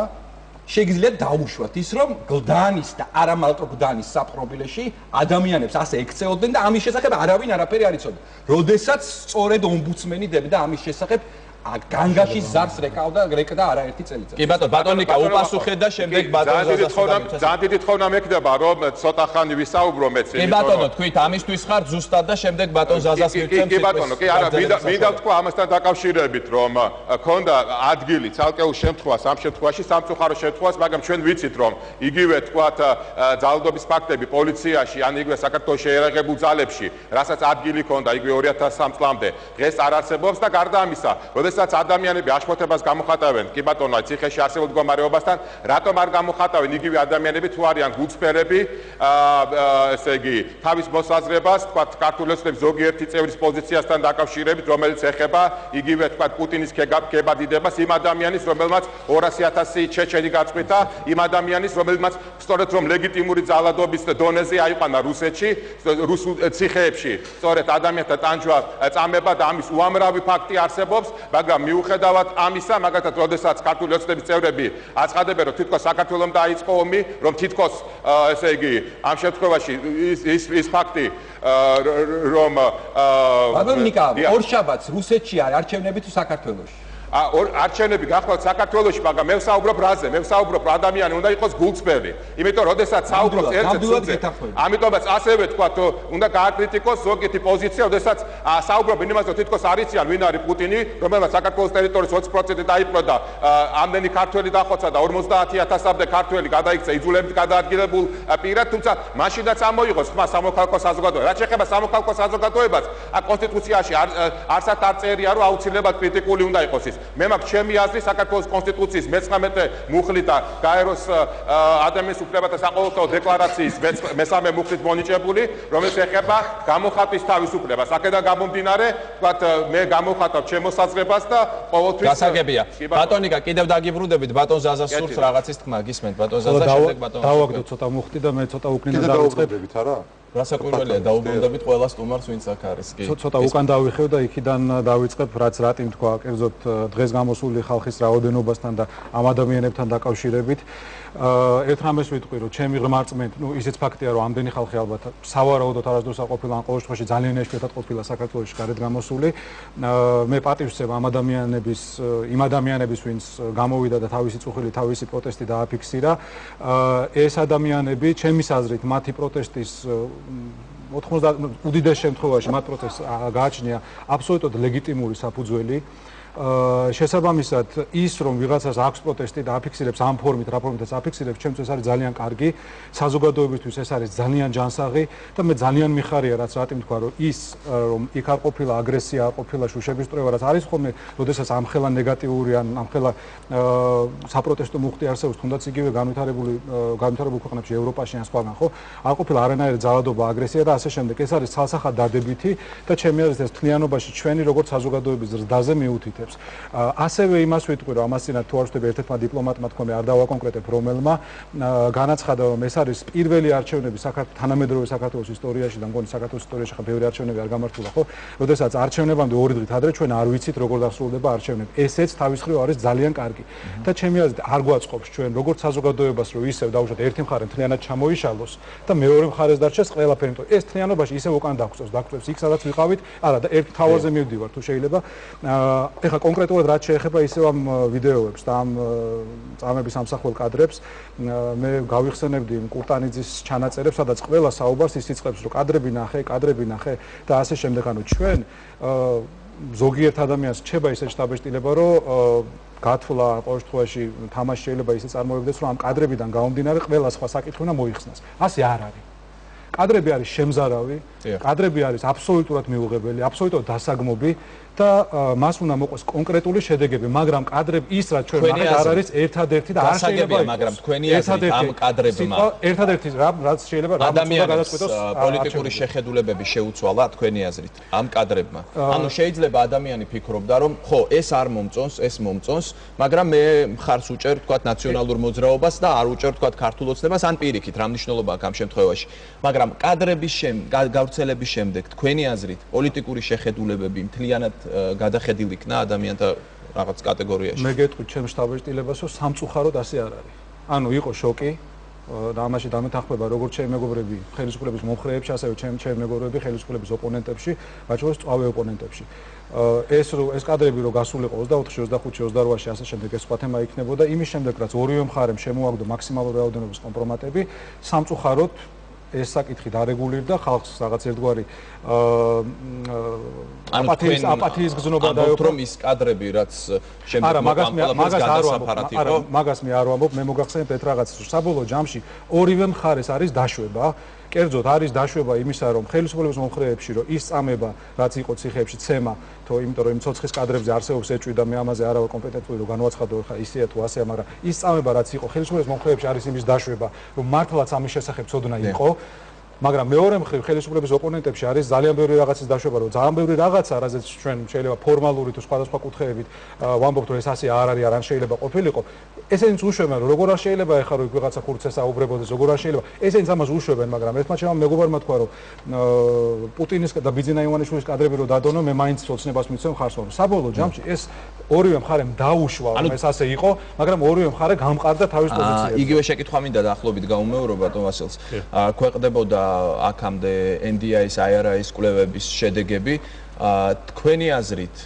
F: შეგიძლიათ დაუშვათ ის, რომ გლდანის და არა მალტო გლდანის საპყრობილეში ადამიანებს ასე ექცეოდნენ და ამის შესახებ არავინ არაფერი არ იცოდა. როდესაც სწორედ ომბუდსმენი დებდა ამის შესახებ განგაში ზარს რეკდა არაერთი წელიწადი.
E: კი ბატონო ნიკა უპასუხეთ და შემდეგ ბატონო
J: ძალიან დიდი თხოვნა მექნება რომ ცოტა ხანი ვისაუბრო მეც
E: კი ბატონო თქვით ამისთვის ხარ ზუსტად და შემდეგ ბატონ ზაზას მივცემ
J: კი ბატონო კი არა მინდა ვთქვა ამასთან დაკავშირებით რომ ქონდა ადგილი ცალკეულ შემთხვევას ამ შემთხვევაში სამწუხარო შემთხვევას მაგრამ ჩვენ ვიცით რომ იგივე თქვათ ძალადობის ფაქტები პოლიციაში ან იგივე საქართველოს შეერაღებულ ძალებში რასაც ადგილი ქონდა იგივე 2003 წლამდე დღეს არ არსებობს და გარდა ამისა როდესაც ადამიანები აშფოთებას გამოხატავენ კი ბატონო ციხეში არსებულ მდგომარეობასთან რატომ არ გამოხატავენ იგივე ადამიანები თუ არიან გულწრფელები ესე იგი თავის მოსაზრებას თქვათ ქართული ოცნების ზოგიერთი წევრის პოზიციასთან დაკავშირებით რომელიც ეხება იგივე თქვათ პუტინის ქებადიდებას იმ ადამიანის რომელმაც 200,000 ჩეჩენი გაწყვიტა იმ ადამიანის რომელმაც სწორედ რომ ლეგიტიმური ძალადობის დონეზე აიყვანა რუსეთში რუსულ ციხეებში სწორედ ადამიანთა ტანჯვა წამება და ამის უამრავი ფაქტი არსებობს მაგრამ მიუხედავად ამისა მაგალითად როდესაც ქართული ოცნების წევრები აცხადებენ რომ თითქოს საქართველოს დაიწყო ომი რომ თითქოს ესე იგი ამ შემთხვევაში ის ფაქტი რომ
F: ბატონო ნიკა ორშაბათს რუსეთში არის არჩევნები თუ საქართველოში
J: არჩევნები გახლავთ საქართველოში, მაგრამ მე ვსაუბრობ რაზე? მე ვსაუბრობ ადამიანი უნდა იყოს გულწრფელი. იმიტომ როდესაც საუბრობ ერთზე ცუდზე, ამიტომაც ასევე თქვათ, უნდა გააკრიტიკოს ზოგიერთი პოზიცია, როდესაც საუბრობ იმაზე, რომ თითქოს არ იციან ვინ არის პუტინი, რომელმაც საქართველოს ტერიტორიის 20% დაიპყრო და ამდენი ქართველი დახოცა და 50,000-მდე ქართველი გადაიქცა იძულებით გადაადგილებულ პირად, თუმცა მაშინაც ამოიღოს ხმა სამოქალაქო საზოგადოება. რაც შეეხება სამოქალაქო საზოგადოებას, კონსტიტუციაში არსად არ წერია, რომ აუცილებლად კრიტიკული უნდა იყოს ის. მე მაქვს ჩემი აზრი საქართველოს კონსტიტუციის მე-19 მუხლით და გაეროს ადამიანის უფლებათა საყოველთაო დეკლარაციის მე-3 მუხლით მონიჭებული, რომელიც ეხება გამოხატვის თავისუფლებას. აქედან გამომდინარე, ვთქვათ, მე გამოვხატავ ჩემ მოსაზრებას და ყოველთვის
E: გასაგებია. ბატონო ნიკა, კიდევ დაგიბრუნდებით ბატონ ზაზას სურს რაღაცის თქმა, გისმენთ ბატონ ზაზა, შემდეგ ბატონ
G: დავაგდოთ ცოტა მუხტი და მე ცოტა უკნიდან დავიწყებ.
H: არა?
E: რასაკვირველია დაუბრუნდებით ყველა სტუმარს ვინც აქ არის კი
G: ცოტა უკან დავიხევ და იქიდან დავიწყებ რაც რატიმ თქვა კერძოდ დღეს გამოსული ხალხის რაოდენობასთან და ამ ადამიანებთან დაკავშირებით ერთ რამეს ვიტყვი რომ ჩემი ღრმა რწმენით ისიც ფაქტია რომ ამდენი ხალხი ალბათ სავარაუდოდ არასდროს არ ყოფილა ან ყოველ შემთხვევაში ძალიან ეშფეთად ყოფილა საქართველოში გარეთ გამოსული მე პატივს ვცემ ამ იმ ადამიანების ვინც გამოვიდა და თავისი წუხილი თავისი პროტესტი დააფიქსირა ეს ადამიანები ჩემის აზრით მათი პროტესტის 90 უდიდეს შემთხვევაში მათ პროცესს გააჩნია აბსოლუტურად ლეგიტიმური საფუძველი შესაბამისად ის რომ ვიღაცას აქვს პროტესტი და აფიქსირებს ამ ფორმით რა ფორმითაც აფიქსირებს ჩემთვის ეს არის ძალიან კარგი საზოგადოებისთვის ეს არის ძალიან ჯანსაღი და მე ძალიან მიხარია რაც რატომ თქვა რომ ის რომ იქ არ ყოფილა აგრესია არ ყოფილა შუშების წრევა რაც არის ხოლმე როდესაც ამხელა ნეგატიური ან ამხელა საპროტესტო მუხტი არსებობს თუნდაც იგივე განვითარებულ ქვეყნებში ევროპაში ან სხვაგან ხო არ ყოფილა არანაირი ძალადობა აგრესია და ასე შემდეგ ეს არის ცალსახად დადებითი და ჩემი აზრით ეს თლიანობაში ჩვენი როგორც საზოგადოების ზრდაზე მიუთითებს ასევე იმას ვიტყვი რომ ამას წინათ თუ არ ვშტები ერთ-ერთმა დიპლომატმა თქვა არ დავაკონკრეტებ რომელმა განაცხადა რომ ეს არის პირველი არჩევნები თანამედროვე საქართველოს ისტორიაში და მგონი საქართველოს ისტორიაში ხა ბევრი არჩევნები არ გამართულა ხო როდესაც არჩევნებამდე 2 დღით ადრე ჩვენ არ ვიცით როგორ დასრულდება არჩევნები ესეც თავის მხრივ არის ძალიან კარგი და ჩემი აზრით არ გვაწყობს ჩვენ როგორც საზოგადოებას რომ ისევ დაუშვათ ერთი მხარე მთლიანად ჩამოიშალოს და მეორე მხარეს დარჩეს ყველაფერი იმიტომ ეს თლიანობაში ისევ უკან დაგწევს იქ სადაც ვიყავით არა და ერთ თავაზე მივდივარ თუ შეიძლება ეხლა კონკრეტულად რაც შეეხება ისევ ამ ვიდეოებს და ამ წამების ამსახველ კადრებს მე გავიხსენებდი კურტანიძის ჩანაწერებს სადაც ყველა საუბარს ის იწყებს რომ კადრები ნახე და ასე შემდეგ ანუ ჩვენ
K: ზოგიერთ ადამიანს რჩება ისე შტაბეშტილება, რომ გათვლა ყოველ შემთხვევაში თამაში შეიძლება ისე წარმოებდეს, რომ ამ კადრებიდან გამომდინარე ყველა სხვა საკითხი უნდა მოიხსნას. ასე არ არის. კადრები არის შემზარავი, კადრები არის აბსოლუტურად მიუღებელი, აბსოლუტურად დასაგმობი და მას უნდა მოყვეს კონკრეტული შედეგები, მაგრამ კადრები ის რაც ჩვენ ნახეთ არ არის ერთადერთი და არ შეიძლება იყოს.
E: მაგრამ თქვენი აზრით ამ კადრებმა
K: ერთადერთი რაც შეიძლება
E: ადამიანის პოლიტიკური შეხედულებები შეუცვალა თქვენი აზრით ამ კადრებმა. ანუ შეიძლება ადამიანი ფიქრობდა რომ ხო ეს არ მომწონს, ეს მომწონს, მაგრამ მე მხარს უჭერ თქვა ნაციონალურ მოძრაობას და არ უჭერ თქვა ქართულ ოცნებას ან პირიქით რა მნიშვნელობა აქვს ამ შემთხვევაში. მაგრამ კადრების გავრცელების შემდეგ თქვენი აზრით პოლიტიკური შეხედულებები მთლიანად გადახედილი იქნა ადამიანთა რაღაც კატეგორიაში.
K: მე გეტყვით ჩემ შტაბეშტილებას, რომ სამწუხაროდ ასე არ არის. ანუ იყო შოკი და ამაში დამეთანხმება როგორც ჩემი მეგობრები ხელისუფლების მომხრეებში, ასევე ჩემი მეგობრები ხელისუფლების ოპონენტებში, რაც შორის წვავე ოპონენტებში. ეს კადრები რო გასულიყო 24-ში, 25-ში, 28-ში ასე შემდეგ ეს სხვა თემა იქნებოდა. იმის შემდეგ რაც ორივე მხარემ შემოაგდო მაქსიმალური რაოდენობის კომპრომატები, სამწუხაროდ ეს საკითხი დარეგულირდა ხალხს რაღაც ერთგვარი აპათიის გზნობა დაეუფლა
E: რომ ის კადრები რაც შემდეგ გადასაფარად იყო
K: მაგას მე არ ვამბობ მე მოგახსენებთ ერთ რაღაცას საბოლოო ჯამში ორივე მხარეს არის დაშვება კერძოდ არის დაშვება იმისა რომ ხელისუფლების მომხრეებში რომ ის წამება რაც იყო ციხეებში ცემა თუ იმიტომ რომ იმ ცოცხლის კადრებზე არსებობს ეჭვი და მე ამაზე არ ვარ კომპეტენტური რომ განვაცხადო ხა ისეა თუ ასეა მაგრამ ის წამება რაც იყო ხელისუფლების მომხრეებში არის იმის დაშვება რომ მართლაც ამის შესახებ ცოდნა იყო მაგრამ მეორე მხრივ ხელისუფლების ოპონენტებში არის ძალიან ბევრი რაღაცის დაშვება რომ ძალიან ბევრი რაღაცა რაზეც ჩვენ შეიძლება ფორმალური თუ სხვადასხვა კუთხეებით ვამბობთ რომ ეს ასე არ არის არ შეიძლება ყოფილიყო ესენიც უშვებენ რომ როგორ არ შეიძლება ეხლა რომ ვიღაცა ხურცს ესაუბრებოდეს როგორ არ შეიძლება ესენიც ამას უშვებენ მაგრამ ერთმა ჩემმა მეგობარმა თქვა რომ პუტინის და ბიძინა ივანიშვილის კადრები რო დადონო მე მაინც ოცნებას მიცემ ხარს რომ საბოლოო ჯამში ეს ორივე მხარემ დაუშვა რომ ეს ასე იყო მაგრამ ორივე მხარე გამყარდა თავის პოზიციაზე
E: იგივე შეკითხვა მინდა დაახლოებით გაუმეორო ბატონ ვასილს ქვეყნდებოდა აქამდე NDI-ის IRI-ის კვლევების შედეგები თქვენი აზრით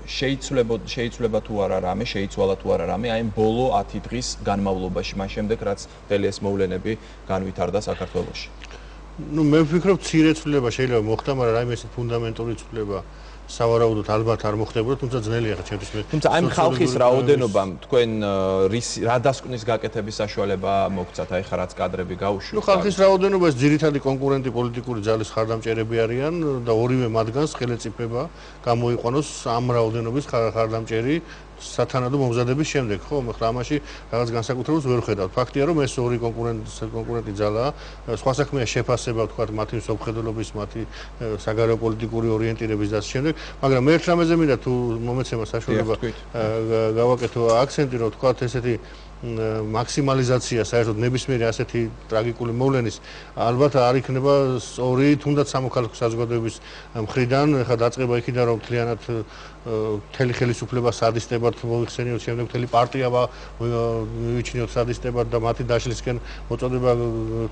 E: შეიძლება თუ არა რამე შეიცვალა თუ არა რამე აი ამ ბოლო 10 დღის განმავლობაში მას შემდეგ რაც მთელი ეს მოვლენები განვითარდა საქართველოში
G: ნუ მე ვფიქრობ მცირე ცვლილება შეიძლება მოხდა მაგრამ რაიმე ესეთ ფუნდამენტური ცვლილება სავარაუდოდ ალბათ არ მოხდებოდა, თუმცა ძნელია ხა ჩემთვის მე.
E: თუმცა აი ხალხის რაოდენობამ თქვენ რა დასკვნის გაკეთების საშუალება მოგცათ აი ხა რაც კადრები გაუშვით?
G: ნუ ხალხის რაოდენობა ეს ძირითადი კონკურენტი პოლიტიკური ძალის ხარდამჭერები არიან და ორივე მათგანს ხელეწიფება გამოიყვანოს ამ რაოდენობის ხარდამჭერი სათანადო მომზადების შემდეგ, ხო, მე ხლა ამაში რაღაც განსაკუთრებულს ვერ ხედავთ. ფაქტია, რომ ეს ორი კონკურენტი ძალაა, სხვა საქმეა შეფასება, თქვა, მათი მსოფლმხედველობის, მათი საგარეო პოლიტიკური ორიენტირების და ამ შემდეგ, მაგრამ მე ერთ რამეზე მინდა თუ მომეცემა საშუალება გავაკეთო აქცენტი, რომ თქვა ესეთი მაქსიმალიზაცია საერთოდ ნებისმიერი ასეთი ტრაგიკული მოვლენის ალბათ არ იქნება სწორი თუნდაც სამოქალაქო საზოგადოების მხრიდან, ხა დაწყება იქიდან რომ მთლიანად მთელი ხელისუფლება სადისტებად მოიხსენიოთ, შემდეგ მთელი პარტია მივიჩნიოთ სადისტებად და მათი დაშლისკენ მოწოდება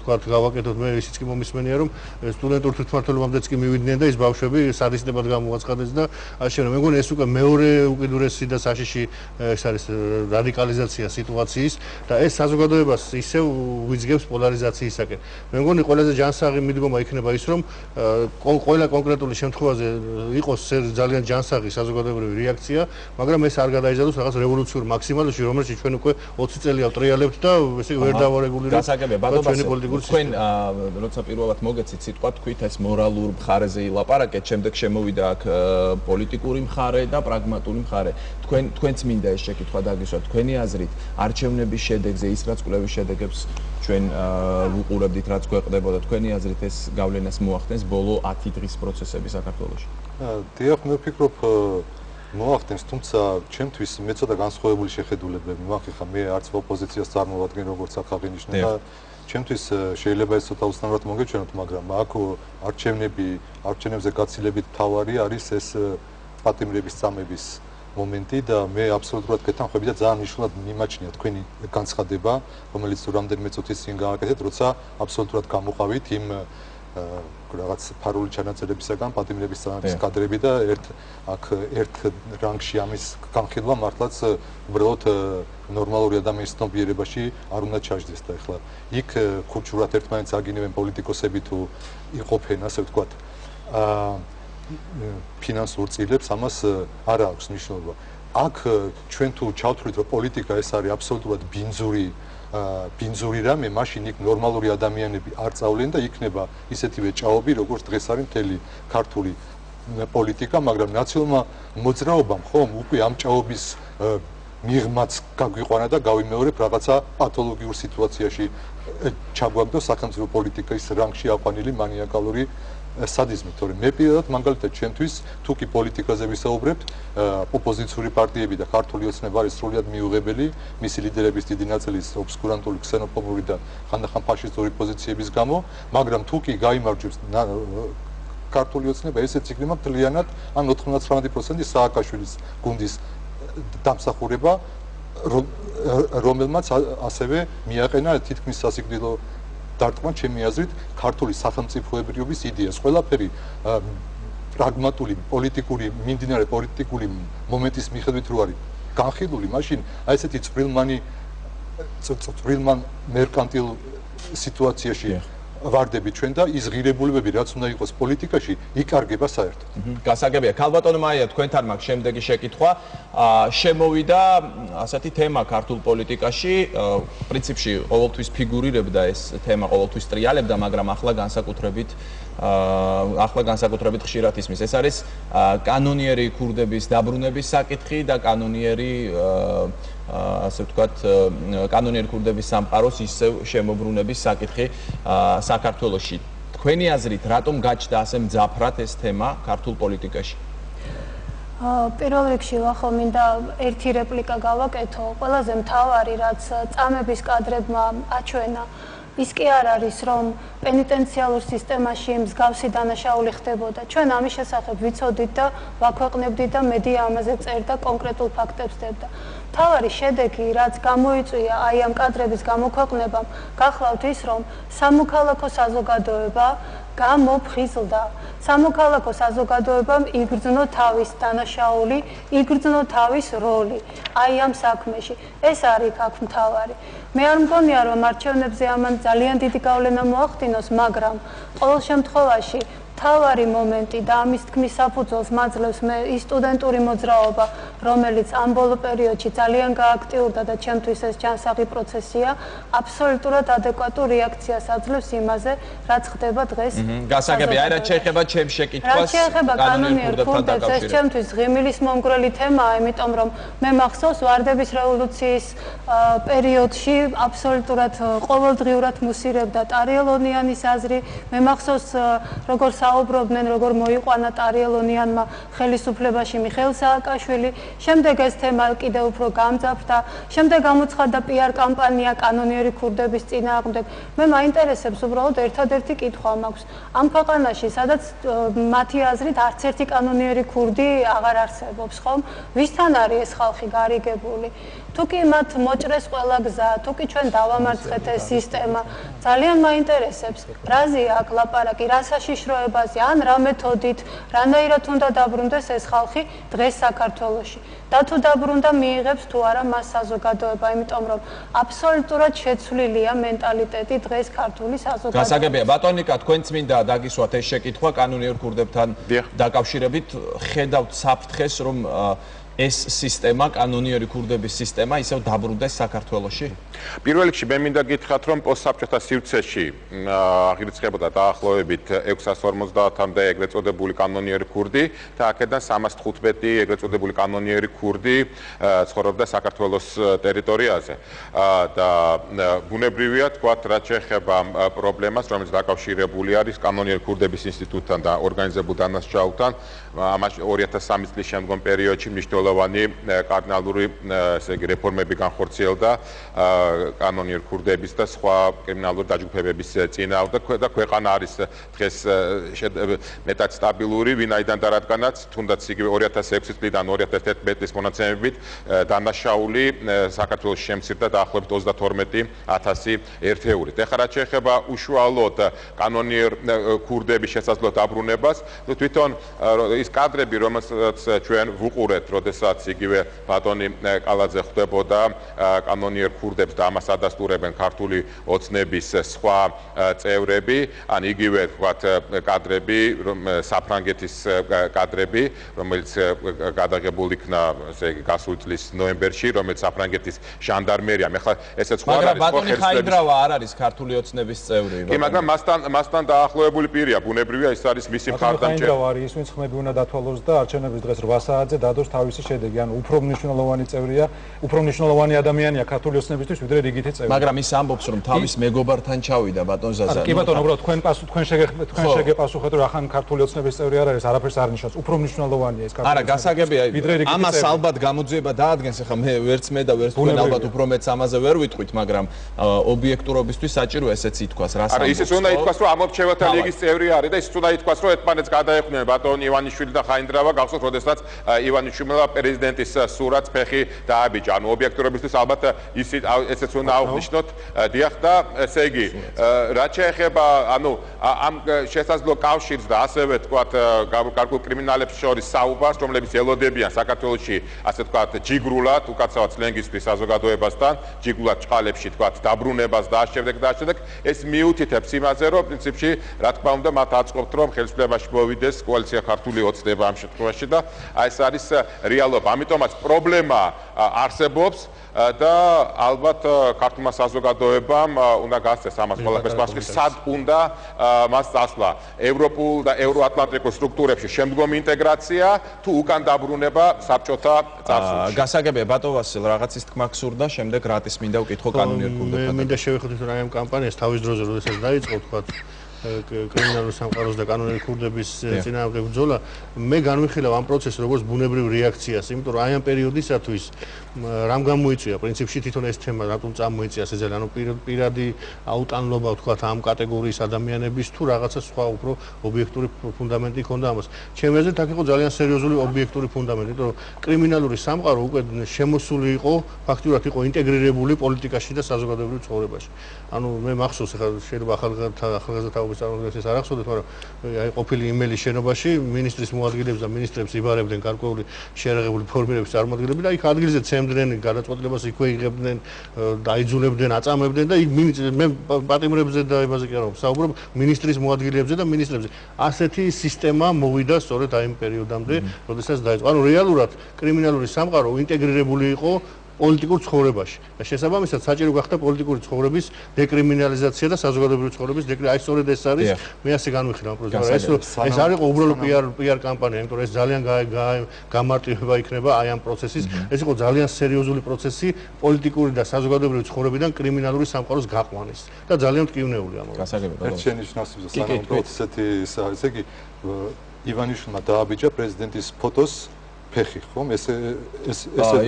G: თქვა გავაკეთოთ მე ისიც კი მომისმენია რომ სტუდენტურ თვითმმართველობამდეც კი მივიდნენ და ის ბავშვები სადისტებად გამოაცხადეს და ასე მე მგონი ეს უკვე მეორე უკიდურესი და საშიში ეს არის რადიკალიზაცია სიტუაციის და ეს საზოგადოებას ისევ ვიძგებს პოლარიზაციისაკენ. მე მგონი ყველაზე ჯანსაღი მიდგომა იქნება ის რომ ყველა კონკრეტული შემთხვევაზე იყოს ძალიან ჯანსაღი საზოგადოებრივი რეაქცია, მაგრამ ეს არ გადაიზარდოს რაღაც რევოლუციურ მაქსიმალში, რომელშიც ჩვენ უკვე 20 წელია ტრიალებთ და ესე ვერ დავარეგულირებთ.
E: გასაგებია, ბატონო, თქვენ როცა პირველად მოგეცით სიტყვა თქვით ეს მორალურ მხარეზე ილაპარაკეთ, შემდეგ შემოვიდა აქ პოლიტიკური მხარე და პრაგმატული მხარე. თქვენც მინდა ეს შეკითხვა დაგისვათ. თქვენი აზრით, არჩევნების შედეგზე ის რაც კვლევის შედეგებს ჩვენ ვუყურებდით, რაც გვეყდებოდა, თქვენი აზრით ეს გავლენას მოახდენს ბოლო 10 დღის პროცესები საქართველოში?
H: დიახ, მე ვფიქრობ მოახდენს, თუმცა ჩემთვის მე ცოტა განსხვავებული შეხედულებები მაქვს, ხა მე არც ოპოზიციას წარმოვადგენ როგორც ახალგენიშნა და ჩემთვის შეიძლება ეს ცოტა უცნაურად მოგეჩვენოთ, მაგრამ აქ არჩევნებზე გაცილებით მთავარი არის ეს პატიმრების წამების მომენტი და მე აბსოლუტურად გეთანხმები და ძალიან მნიშვნელოვნად მიმაჩნია თქვენი განცხადება, რომელიც რამდენიმე წუთის წინ გააკეთეთ, როცა აბსოლუტურად გამოყავით იმ რაღაც ფარული ჩანაწერებისაგან პატიმრების წამების კადრები და ერთ რანგში ამის განხილვა მართლაც უბრალოდ ნორმალური ადამიანის ცნობიერებაში არ უნდა ჩაჯდეს და ეხლა იქ ქუჩურად ერთმანეთს აგინებენ პოლიტიკოსები თუ იყოფენ ასე ვთქვათ ფინანსურ წილებს ამას არ აქვს მნიშვნელობა. აქ ჩვენ თუ ჩავთვლით რომ პოლიტიკა ეს არის აბსოლუტურად ბინძური რამე, მაშინ იქ ნორმალური ადამიანები არ წავლენ და იქნება ისეთივე ჭაობი, როგორც დღეს არის მთელი ქართული პოლიტიკა, მაგრამ ნაციონალურმა მოძრაობამ ხომ უკვე ამ ჭაობის მიღმაც გაგვიყვანა და გავიმეორებ რაღაცა პათოლოგიურ სიტუაციაში ჩაგვაგდო სახელმწიფო პოლიტიკის რანგში აყვანილი მანიაკალური სადიზმი, თორემ მე პირადად მაგალითად ჩემთვის თუ კი პოლიტიკაზე ვისაუბრებთ, ოპოზიციური პარტიები და ქართული ოცნება არის სრულიად მიუღებელი მისი ლიდერების დიდი ნაწილის ობსკურანტული, ქსენოფობური და ხანდახან ფაშისტური პოზიციების გამო, მაგრამ თუ კი გაიმარჯვებს ქართული ოცნება, ესეც იქნება მთლიანად ან 99% სააკაშვილის გუნდის დამსახურება, რომელმაც ასევე მიაყენა თითქმის სასიკვდილო დარტყმა ჩემი აზრით ქართული სახელმწიფოებრიობის იდეას. ყველაფერი პრაგმატული, პოლიტიკური, მიმდინარე პოლიტიკური მომენტის მიხედვით რო არის განხილული, მაშინ აი ესეთი წვრილმან მერკანტილ სიტუაციაში ვარდები ჩვენ და ის ღირებულებები რაც უნდა იყოს პოლიტიკაში იკარგება საერთოდ.
E: გასაგებია. ქალბატონო მაია, თქვენთან მაქვს შემდეგი შეკითხვა. შემოვიდა ასეთი თემა ქართულ პოლიტიკაში, პრინციპში ყოველთვის ფიგურირებდა ეს თემა, ყოველთვის ტრიალებდა, მაგრამ ახლა განსაკუთრებით ხშირად ისმის. ეს არის კანონიერი ქურდების დაბრუნების საკითხი და კანონიერი ასე ვთქვათ, კანონიერი ქურდების სამყაროს ისევ შემოbrunების საკითხი საქართველოში. თქვენი აზრით, რატომ გაჩნდა ასე მძაფრად ეს თემა ქართულ პოლიტიკაში?
I: პირველ რიგში ვახო მინდა ერთი რეპლიკა გავაკეთო. ყველაზე მთავარი, რაც წამების კადრებმა აჩვენა, ის კი არ არის, რომ პენიტენციალურ სისტემაში მსგავსი დანაშაული ხდებოდა. ჩვენ ამის შესახებ ვიცოდით და ვაქვეყნებდით და მედია ამაზე წერდა, კონკრეტულ ფაქტებს დებდა. მთავარი შედეგი, რაც გამოიწვია აი ამ კადრების გამოქვეყნებამ, გახლავთ ის, რომ სამოქალაქო საზოგადოება გამოფხიზლდა. სამოქალაქო საზოგადოებამ იგრძნო თავის დანაშაული, იგრძნო თავის როლი აი ამ საქმეში. ეს არის აქ მთავარი. მე არ მგონია, რომ არჩევნებზე ამან ძალიან დიდი გავლენა მოახდინოს, მაგრამ ყოველ შემთხვევაში მთავარი მომენტი და ამის თქმის საფუძველს მაძლევს მე ის სტუდენტური მოძრაობა, რომელიც ამ ბოლო პერიოდში ძალიან გააქტიურდა და ჩემთვის ეს ჯანსაღი პროცესია, აბსოლუტურად ადეკვატურ რეაქციას აძლევს იმაზე, რაც ხდება დღეს.
E: გასაგებია, აი რაც შეეხება ჩემს შეკითხვას,
I: რაც შეეხება კანონიერ ქურდებს, ეს ჩემთვის ღიმილის მომგვრელი თემაა, იმიტომ რომ მე მახსოვს ვარდების რევოლუციის პერიოდში აბსოლუტურად ყოველდღიურად მუსირებდა ტარიელონიანის აზრი, მე მახსოვს როგორ საუბრობდნენ, როგორ მოიყვანა ტარიელონიანმა ხელისუფლებაში მიხეილ სააკაშვილი, შემდეგ ეს თემა კიდევ უფრო გამძაფრდა, შემდეგ გამოცხადდა პიარ კამპანია კანონიერი ქურდების წინააღმდეგ. მე მაინტერესებს უბრალოდ ერთადერთი კითხვა მაქვს. ამ ქვეყანაში, სადაც მათი აზრით არც ერთი კანონიერი ქურდი აღარ არსებობს, ხომ? ვისთან არის ეს ხალხი გარიგებული? თუ კი მათ მოჭრეს ყველა გზა, თუ კი ჩვენ დავამარცხეთ ეს სისტემა, ძალიან მაინტერესებს, რაზეა აქ ლაპარაკი, რა საშიშროებაზე, ან რა მეთოდით, რანაირად უნდა დაბრუნდეს ეს ხალხი დღეს საქართველოში. და თუ დაბრუნდა, მიიღებს თუ არა მას საზოგადოება, იმიტომ რომ აბსოლუტურად შეცვლილია მენტალიტეტი დღეს ქართული საზოგადოებაში.
E: გასაგებია, ბატონიკა, თქვენც მინდა დაგისვათ ეს შეკითხვა კანონიერ ქურდებთან დაკავშირებით, ხედავთ საფრთხეს, რომ ეს სისტემა, კანონიერი ქურდების სისტემა ისევ დაბრუნდეს საქართველოში?
J: პირველ რიგში მე მინდა გითხრათ, რომ პოსტსაბჭოთა სივრცეში აღირიცხებოდა დაახლოებით 650-მდე ეგრეთ წოდებული კანონიერი ქურდი და აქედან 315 ეგრეთ წოდებული კანონიერი ქურდი ცხოვრობდა საქართველოს ტერიტორიაზე. და ბუნებრივია თქვათ, რაც შეეხება პრობლემას, რომელიც დაკავშირებული არის კანონიერი ქურდების ინსტიტუტთან და ორგანიზებულ დანაშაულთან, ამაში 2003 წლის შემდგომ პერიოდში მნიშვნელოვანი კარდინალური ესე იგი რეფორმები განხორციელდა კანონიერ ქურდების და სხვა კრიმინალური დაჯგუფებების წინააღმდეგ და ქვეყანა არის დღეს მეტად სტაბილური, ვინაიდან და რადგანაც თუნდაც იგივე 2006 წლიდან 2011 წლის მონაცემებით დანაშაული საქართველოში შემცირდა დაახლოებით 32,000 ერთეულით. ეხლა რაც შეეხება უშუალოდ კანონიერ ქურდების შესაძლო დაბრუნებას, თვითონ ის კადრები, რომელსაც ჩვენ ვუყურებთ, როდესაც იგივე ბატონი კალაძე ხვდებოდა კანონიერ ქურდებს და ამას ადასტურებენ ქართული ოცნების სხვა წევრები, ან იგივე თქვათ კადრები, საფრანგეთის კადრები, რომელიც გადაღებული იქნა, ესე იგი, გასული წლის ნოემბერში, რომელიც საფრანგეთის ჟანდარმერიამ. ეხლა ესეც ხო არის,
E: მაგრამ ბატონი ხაიდრავა არ არის ქართული ოცნების წევრი.
J: კი, მაგრამ მასთან დაახლოებული პირია, ბუნებრივია, ის არის მისი მხარდამჭერი.
K: ხაიდრავა არის ის, ვინც ხმები უნდა დათვალოს და არჩევნების დღეს 8 საათზე დადოს თავისი შედეგი. ანუ უფრო მნიშვნელოვანი წევრია, უფრო მნიშვნელოვანი ადამიანია ქართული ოცნებისთვის, ვიდრე რიგითი წევრი.
E: მაგრამ ის ამბობს, რომ თავის მეგობართან ჩავიდა ბატონ ზაზა.
K: კი ბატონო, უბრალოდ თქვენ შეგეპასუხეთ, რომ ახან ქართული ოცნების წევრი არ არის, არაფერს არ ნიშნავს. უფრო მნიშვნელოვანია ეს ქართული.
E: არა, გასაგებია. ამას ალბათ გამოძიება დაადგენს, ახლა მე ვერც მე და ვერც თქვენ ალბათ უფრო მეც ამაზე ვერ ვიტყვით, მაგრამ ობიექტურობისთვის საჭირო ესეც ითქვას, რას ამბობს.
J: არა, ისიც უნდა ითქვას, რომ ამორჩევათა ლიგის წევრი არის და ისიც უნდა ითქვას, რომ ერთმანეთს გადაეხვნენ ბატონი ივანიშვილი და ხაინდრავა, გახსოვთ, როდესაც ივანიშვილმა პრეზიდენტის სურათს ფეხი დააბიჯა. ანუ ობიექტურობისთვის ალბათ ესეც უნდა აღვნიშნოთ. დიახ და ესე იგი, რაც შეეხება, ანუ ამ შესაძლო კავშირს და ასევე თქვათ გარკვეულ კრიმინალებს შორის საუბარს, რომლებიც ელოდებიან საქართველოში, ასე თქვათ, ჯიგრულად, უკაცრავად სლენგისთვის საზოგადოებასთან, ჯიგრულად ჭყალებში თქვათ, დაბრუნებას და ამავდროულად და ამავდროულად, ეს მიუთითებს იმაზე, რომ პრინციპში, რა თქმა უნდა, მათ აწყობთ, რომ ხელისუფლებაში მოვიდეს კოალიცია ქართული ოცნება ამ შემთხვევაში და ეს არის რეალობა. ამიტომაც პრობლემა არსებობს და ალბათ ქართულმა საზოგადოებამ უნდა გასცეს ამას ყველაფერს მასში, სად უნდა მას წასვლა ევროპულ და ევროატლანტიკურ სტრუქტურებში შემდგომი ინტეგრაცია თუ უკან დაბრუნება საბჭოთა წარსულში.
E: გასაგებია ბატონ ვასილ, რაღაცის თქმა გსურდა, შემდეგ რატის მინდა ვკითხო კანონიერ ქურდებთან.
G: მინდა შევეხოთ რომ ამ კამპანიას თავის დროზე როდესაც დაიწყო თქვათ კრიმინალური სამყაროს და კანონიერი ქურდების წინააღმდეგ ბრძოლა, მე განვიხილავ ამ პროცესს როგორც ბუნებრივ რეაქციას, იმიტომ რომ აი ამ პერიოდისათვის რამ გამოიწვია პრინციპში თვითონ ეს თემა რატომ წამოიწია ესე ძალიან, ანუ პირადი აუტანლობა ვთქვათ ამ კატეგორიის ადამიანების თუ რაღაცა სხვა უფრო ობიექტური ფუნდამენტი ჰქონდა ამას. ჩემი აზრით აქ იყო ძალიან სერიოზული ობიექტური ფუნდამენტი, იმიტომ რომ კრიმინალური სამყარო უკვე შემოსული იყო, ფაქტიურად იყო ინტეგრირებული პოლიტიკაში და საზოგადოებრივ ცხოვრებაში. ანუ მე მახსოვს, ახლა შეიძლება ახალგაზრდაობის წარმოადგენს არ ახსოვდეთ, მაგრამ აი ყოფილი იმელის შენობაში მინისტრის მოადგილეებს და მინისტრებს იბარებდნენ გარკვეული შეერაღებული ფორმირების წარმოადგენლები და იქ ადგილზე ცემდნენ გადაწყვეტილებას, იქვე იღებდნენ, დაიძულებდნენ, აწამებდნენ და მე პატიმრებზე და იმაზე კი არ ვსაუბრობ, მინისტრის მოადგილეებზე და მინისტრებზე. ასეთი სისტემა მოვიდა სწორედ აი იმ პერიოდამდე, როდესაც დაიწყო. ანუ რეალურად კრიმინალური სამყარო ინტეგრირებული იყო პოლიტიკურ ცხოვრებაში. და შესაბამისად საჭირო გახდა პოლიტიკური ცხოვრების დეკრიმინალიზაცია და საზოგადოებრივი ცხოვრების აი სწორედ ეს არის, მე ასე განვიხილავ პროცესს. ეს არ იყო უბრალოდ PR კამპანია, იმიტომ რომ ეს ძალიან გამარტივება იქნება აი ამ პროცესის. ეს იყო ძალიან სერიოზული პროცესი პოლიტიკური და საზოგადოებრივი ცხოვრებიდან კრიმინალური სამყაროს გაყვანის და ძალიან მტკივნეული ამბავი.
H: ერთ შენიშვნას სანამ პროცესეთი ესე იგი ივანიშვილმა დააბიჯა პრეზიდენტის ფოტოს ფეხი, ხომ? ესე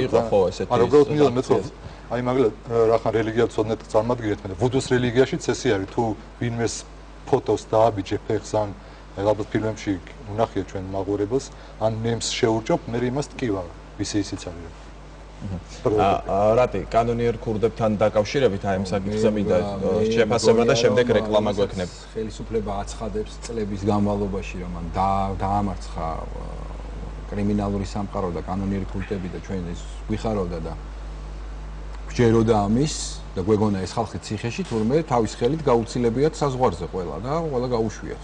E: იყო ხო ესეთი.
H: არა, უბრალოდ მინდა მეთქვა. აი მაგალითად, რახან რელიგიად ცოდნეთ წარმატგირეთ, მე ვუდუს რელიგიაშიც ესე არის, თუ ვინმეს ფოტოს დააბიჯე ფეხს ან ალბათ ფილმებში უნახია ჩვენ მაყურებელს, ან ნემს შეურჭობ, მე იმას ტკივა, ვისი ისიც არის.
E: რატი, კანონიერ ქურდებთან დაკავშირებით აი ამ საკითხზე მინდა შეფასება და შემდეგ რეკლამა გვექნებ.
F: ხელისუფლება აცხადებს წლების განმავლობაში, რომ მან დაამარცხა კრიმინალური სამყარო და კანონიერი ქურდები და ჩვენ ეს გვიხარავდა და გვჯეროდა ამის და გვეგონა ეს ხალხი ციხეში, თურმე თავის ხელით გაუცილებიათ საზღვარზე ყველა და ყველა გაუშვიათ.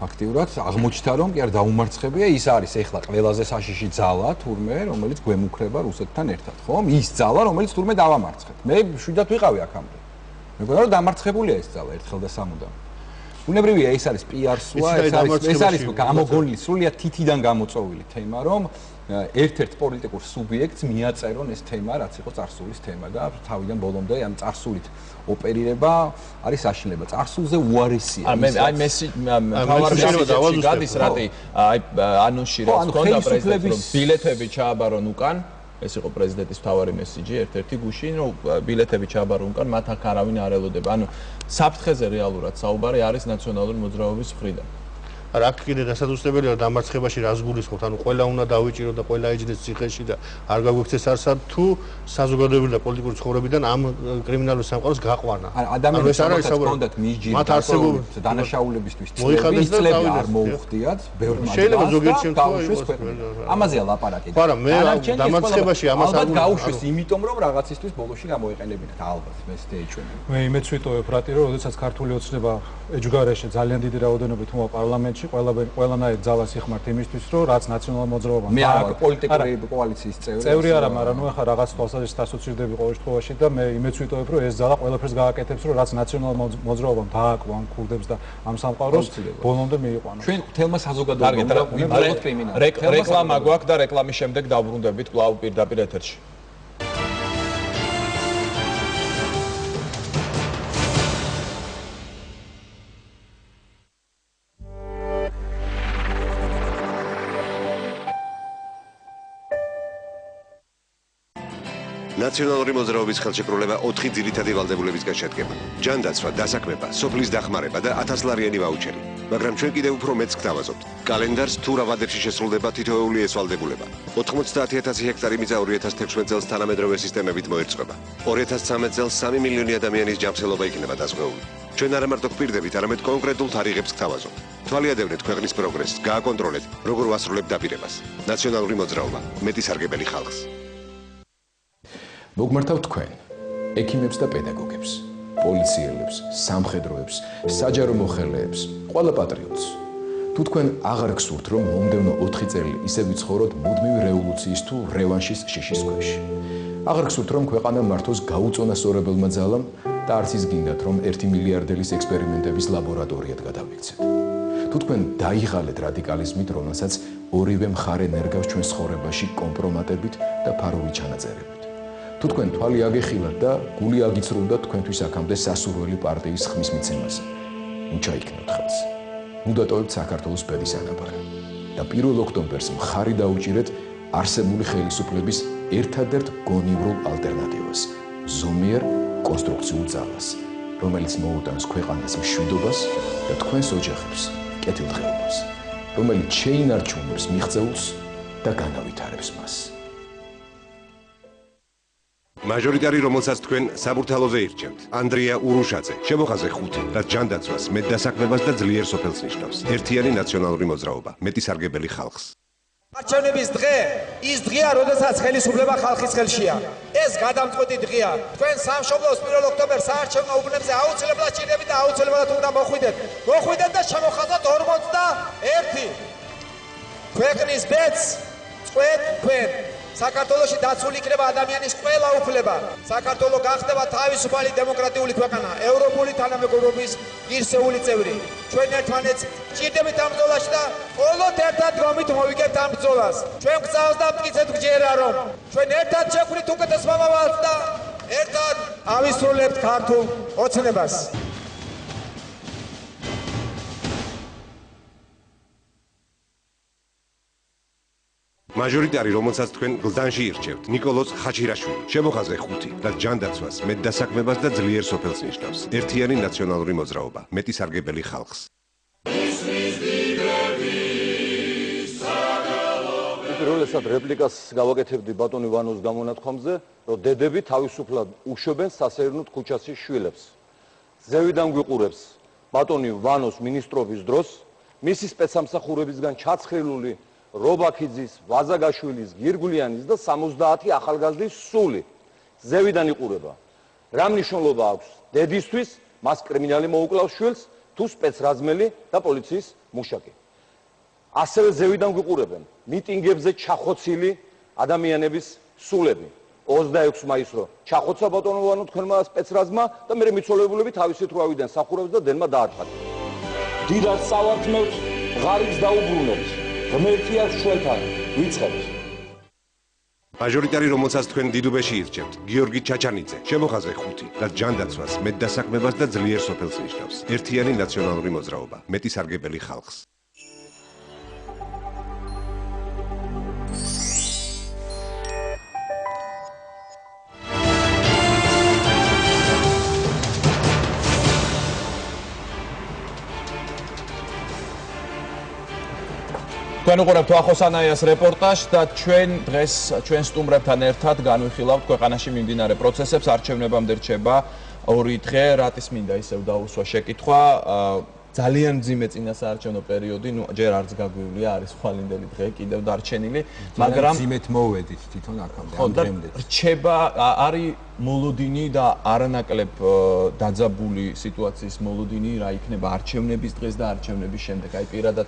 F: ფაქტიურად აღმოჩნდა რომ კი არ დაუმარცხებია, ის არის ეხლა ყველაზე საშიში ძალა თურმე, რომელიც გვემუქრება რუსეთთან ერთად, ხომ? ის ძალა, რომელიც თურმე დავამარცხეთ. მე შვიდად ვიყავი აქამდე. მეგონა რომ დამარცხებულია ეს ძალა ერთხელ და სამუდამ. ბუნებრივია ეს არის PR-სვა, ეს არის გამოგონილი, სრულიად თითიდან გამოწვეული თემა, რომ ერთ-ერთ პოლიტიკურ სუბიექტს მიაწერონ ეს თემა, რაც იყო წარსულის თემა და თავიდან ბოლომდე ამ წარსულით ოპერირება არის საშინელება. წარსულზე უარესია.
E: აი მესიჯი გადის რატი აი ანონსში რაც ჰქონდა პრეზიდენტს რომ ბილეთები ჩააბარონ უკან ეს იყო პრეზიდენტის მთავარი მესიჯი ერთ-ერთი გუში, რომ ბილეთები ჩააბარონ უკან, მათ აქ არავინ არ ელოდება. ანუ საფრთხეზე რეალურად საუბარი არის ნაციონალური მოძრაობის მხრიდან.
G: არა აქ კიდე დასადუსტებელია დამარცხებაში რას გულისხმობთ ანუ ყველა უნდა დავიჭირო და ყველა ეჯდეს ციხეში და არ გაგვექცეს არსად თუ საზოგადოებრივი და პოლიტიკური ცხოვრებიდან ამ კრიმინალურ სამყაროს გაყვანა
F: ადამიანებს ჰქონდათ მისჯილი დანაშაულებისთვის
G: მოიხადეს და
F: არ მოუხდიათ ბევრი
G: შეიძლება ზოგიერთ შემთხვევაში
F: ამაზეა ლაპარაკი
G: არა მე დამარცხებაში ამას
F: ალბათ გაუშვეს იმიტომ რომ რაღაცისთვის ბოლოში გამოიყენებინათ ალბათ მე ესე ეჩვენა
K: მე იმეც ვიტოვებ რატი რომ როდესაც ქართული ოცნება ეჯგარეშე ძალიან დიდი რაოდენობით მოვა პარლამენტში ყველანაირ ძალას იხმართ იმისთვის რომ რაც ნაციონალურ მოძრაობამ
F: მე არა პოლიტიკური კოალიციის
K: წევრი არა მაგრამ ნუ ახლა რაღაც თვალსაზრისით ასოცირდები ყოველ შემთხვევაში და მე იმეც ვიტოვებ რომ ეს ძალა ყველაფერს გააკეთებს რომ რაც ნაციონალურ მოძრაობამ დააკვან ქურდებს და ამ სამყაროს ბოლომდე მიიყვანოს
F: ჩვენ თელმა საზოგადოებამ
E: რეკლამა გვაქვს და რეკლამის შემდეგ დავბრუნდებით კვლავ პირდაპირ ეთერში
L: ნაციონალური მოძრაობის ხელშეკრულება 4 ძირითადი ვალდებულებისგან შედგება. ჯანდაცვა, დასაქმება, სოფლის დახმარება და 1000 ლარიანი ვაუჩერი. მაგრამ ჩვენ კიდევ უფრო მეც გთავაზობთ. კალენდარს თუ რა ვადებში შესრულდება თითოეული ეს ვალდებულება. 90000 ჰექტარი მიწა 2016 წელს თანამედროვე სისტემებით მოერწყება. 2013 წელს 3 მილიონი ადამიანის ჯანმრთელობა იქნება დაზღვეული. ჩვენ არა მარტო გვპირდებით, არამედ კონკრეტულ თარიღებს გთავაზობთ. თვალიადევნეთ ქვეყნის პროგრესს, გააკონტროლეთ, როგორ ვასრულებთ დაპირებას. ნაციონალური მოძრაობა, მეტი სარგებელი ხალხს.
M: მოგმართავთ თქვენ, ექიმებს და პედაგოგებს, პოლიციელებს, სამხედროებს, საჯარო მოხელეებს, ყველა პატრიოტს. თუ თქვენ აღარ გსურთ, რომ მომდევნო 4 წელი ისე ვიცხოვროთ მუდმივი რევოლუციის თუ რევანშის შიშის ქვეშ. აღარ გსურთ, რომ ქვეყანა მართოს გაუწონასწორებელმა ძალამ და არც ის გინდათ, რომ 1 მილიარდელის ექსპერიმენტების ლაბორატორიად გადავიქცეთ. თუ თქვენ დაიღალეთ რადიკალიზმით, რომელსაც ორივე მხარე ნერგავს ჩვენ ცხოვრებაში კომპრომატებით და ფარული ჩანაწერებით. თუ თქვენ თვალი აგეხილათ და გული აგიცრუვდათ თქვენთვის აქამდე სასურველი პარტიის ხმის მიცემაზე, ჩაიქნოთ ხელს. ნუ დატოვებთ საქართველოს ბედის ანაბარი და 1 ოქტომბერს მხარი დაუჭირეთ არსებული ხელისუფლების ერთადერთ გონივრულ ალტერნატივას, ზომიერ კონსტრუქციულ ძალას, რომელიც მოუტანს ქვეყანას მშვიდობას და თქვენს ოჯახებს კეთილდღეობას, რომელიც შეინარჩუნებს მიღწეულს და განავითარებს მას.
L: მაჟორიტარი, რომელსაც თქვენ საბურთალოზე ირჩევთ, ანდრია ურუშაძე, შემოხაზე 5 და ჯანდაცვას, მეტდასაქმებას და ძლიერ სოფელს ნიშნავს. ერთიანი ნაციონალური მოძრაობა, მეტი სარგებელი ხალხს.
A: არჩევნების დღე ის დღეა, როდესაც ხელისუფლება ხალხის ხელშია. ეს გადამწყვეტი დღეა. თქვენ სამშობლოს 1 ოქტომბერს საარჩევნო უბნებზე აუცილებლად ჭირდებით და აუცილებლად უნდა მოხვიდეთ. მოხვიდეთ და შემოხაზოთ 41. ქვეყნის ბედს წყვეთ თქვენ. საქართველოში დაცული იქნება ადამიანის ყველა უფლება. საქართველო გახდება თავისუფალი დემოკრატიული ქვეყანა, ევროპული თანამეგობრობის ღირსეული წევრი. ჩვენ ერთმანეთს ჭირდებით ამ ბრძოლაში და მხოლოდ ერთად რომით მოვიგებთ ამ ბრძოლას. ჩვენ გწავს და მტკიცეთ გჯერა, რომ ჩვენ ერთად შევქმნით უკეთეს მომავალს და ერთად ავისრულებთ ქართულ ოცნებას.
L: მაჟორიტარი, რომელსაც თქვენ გლდანში ირჩევთ, ნიკოლოზ ხაჩირაშვილი, შემოხაზე 5 და ჯანდაცვას, მეტდასაქმებას და ძლიერ სოფელს ნიშნავს. ერთიანი ნაციონალური მოძრაობა, მეტი სარგებელი ხალხს.
N: პირველად რეპლიკას გავაკეთებდი ბატონ ივანოს გამონათქვამზე, რომ დედები თავისუფლად უშვებენ სასეირნოდ ქუჩაში შვილებს. ზევიდან გვიყურებს ბატონი ვანოს მინისტრობის დროს მისი სპეცსამსახურებისგან ჩაცხრილული რობაქიძის, ვაზაგაშვილის, გირგვლიანის და 70 ახალგაზრდის სული ზევიდან იყურება. რა მნიშვნელობა აქვს დედისთვის, მას კრიმინალი მოუკლავს შვილს თუ სპეცრაზმელი და პოლიციის მუშაკი. ასევე ზევიდან გვიყურებენ მიტინგებზე ჩახოცილი ადამიანების სულები. 26 მაისს რო ჩახოცა ბატონო ვანო თქვენმა სპეცრაზმა და მე მიცვალებულები თავისით რო ავიდნენ სახურავებს და დენმა დაარტყათ. დიდად სავარცხნევთ, ღარიბს დაუბრუნებთ. ღმერთია შველთან ვიწყებთ.
L: მაჟორიტარი, რომელსაც თქვენ დიდუბეში ირჩევთ, გიორგი ჩაჩანიძე, შემოხაზე 5 და ჯანდაცვას, მეტდასაქმებას და ძლიერ სოფელს ნიშნავს. ერთიანი ნაციონალური მოძრაობა, მეტი სარგებელი ხალხს.
E: თქვენ უყურებთ ახოსანაიას რეპორტაჟს და ჩვენ დღეს ჩვენ სტუმრებთან ერთად განვიხილავთ ქვეყანაში მიმდინარე პროცესებს. არჩევნებამდე რჩება 2 დღე, რატის მინდა ისევ დაუსვა შეკითხვა. ძალიან მძიმე წინასაარჩევნო პერიოდი, ჯერ არც გაგვივლია, არის ხვალინდელი დღე კიდევ დარჩენილი, მაგრამ
F: მძიმედ მოვედით თვითონ აქამდე ამ დღემდე.
E: რჩება არის მოლოდინი და არანაკლებ დაძაბული სიტუაციის მოლოდინი, რა იქნება არჩევნების დღეს და არჩევნების შემდეგ. აი პირადად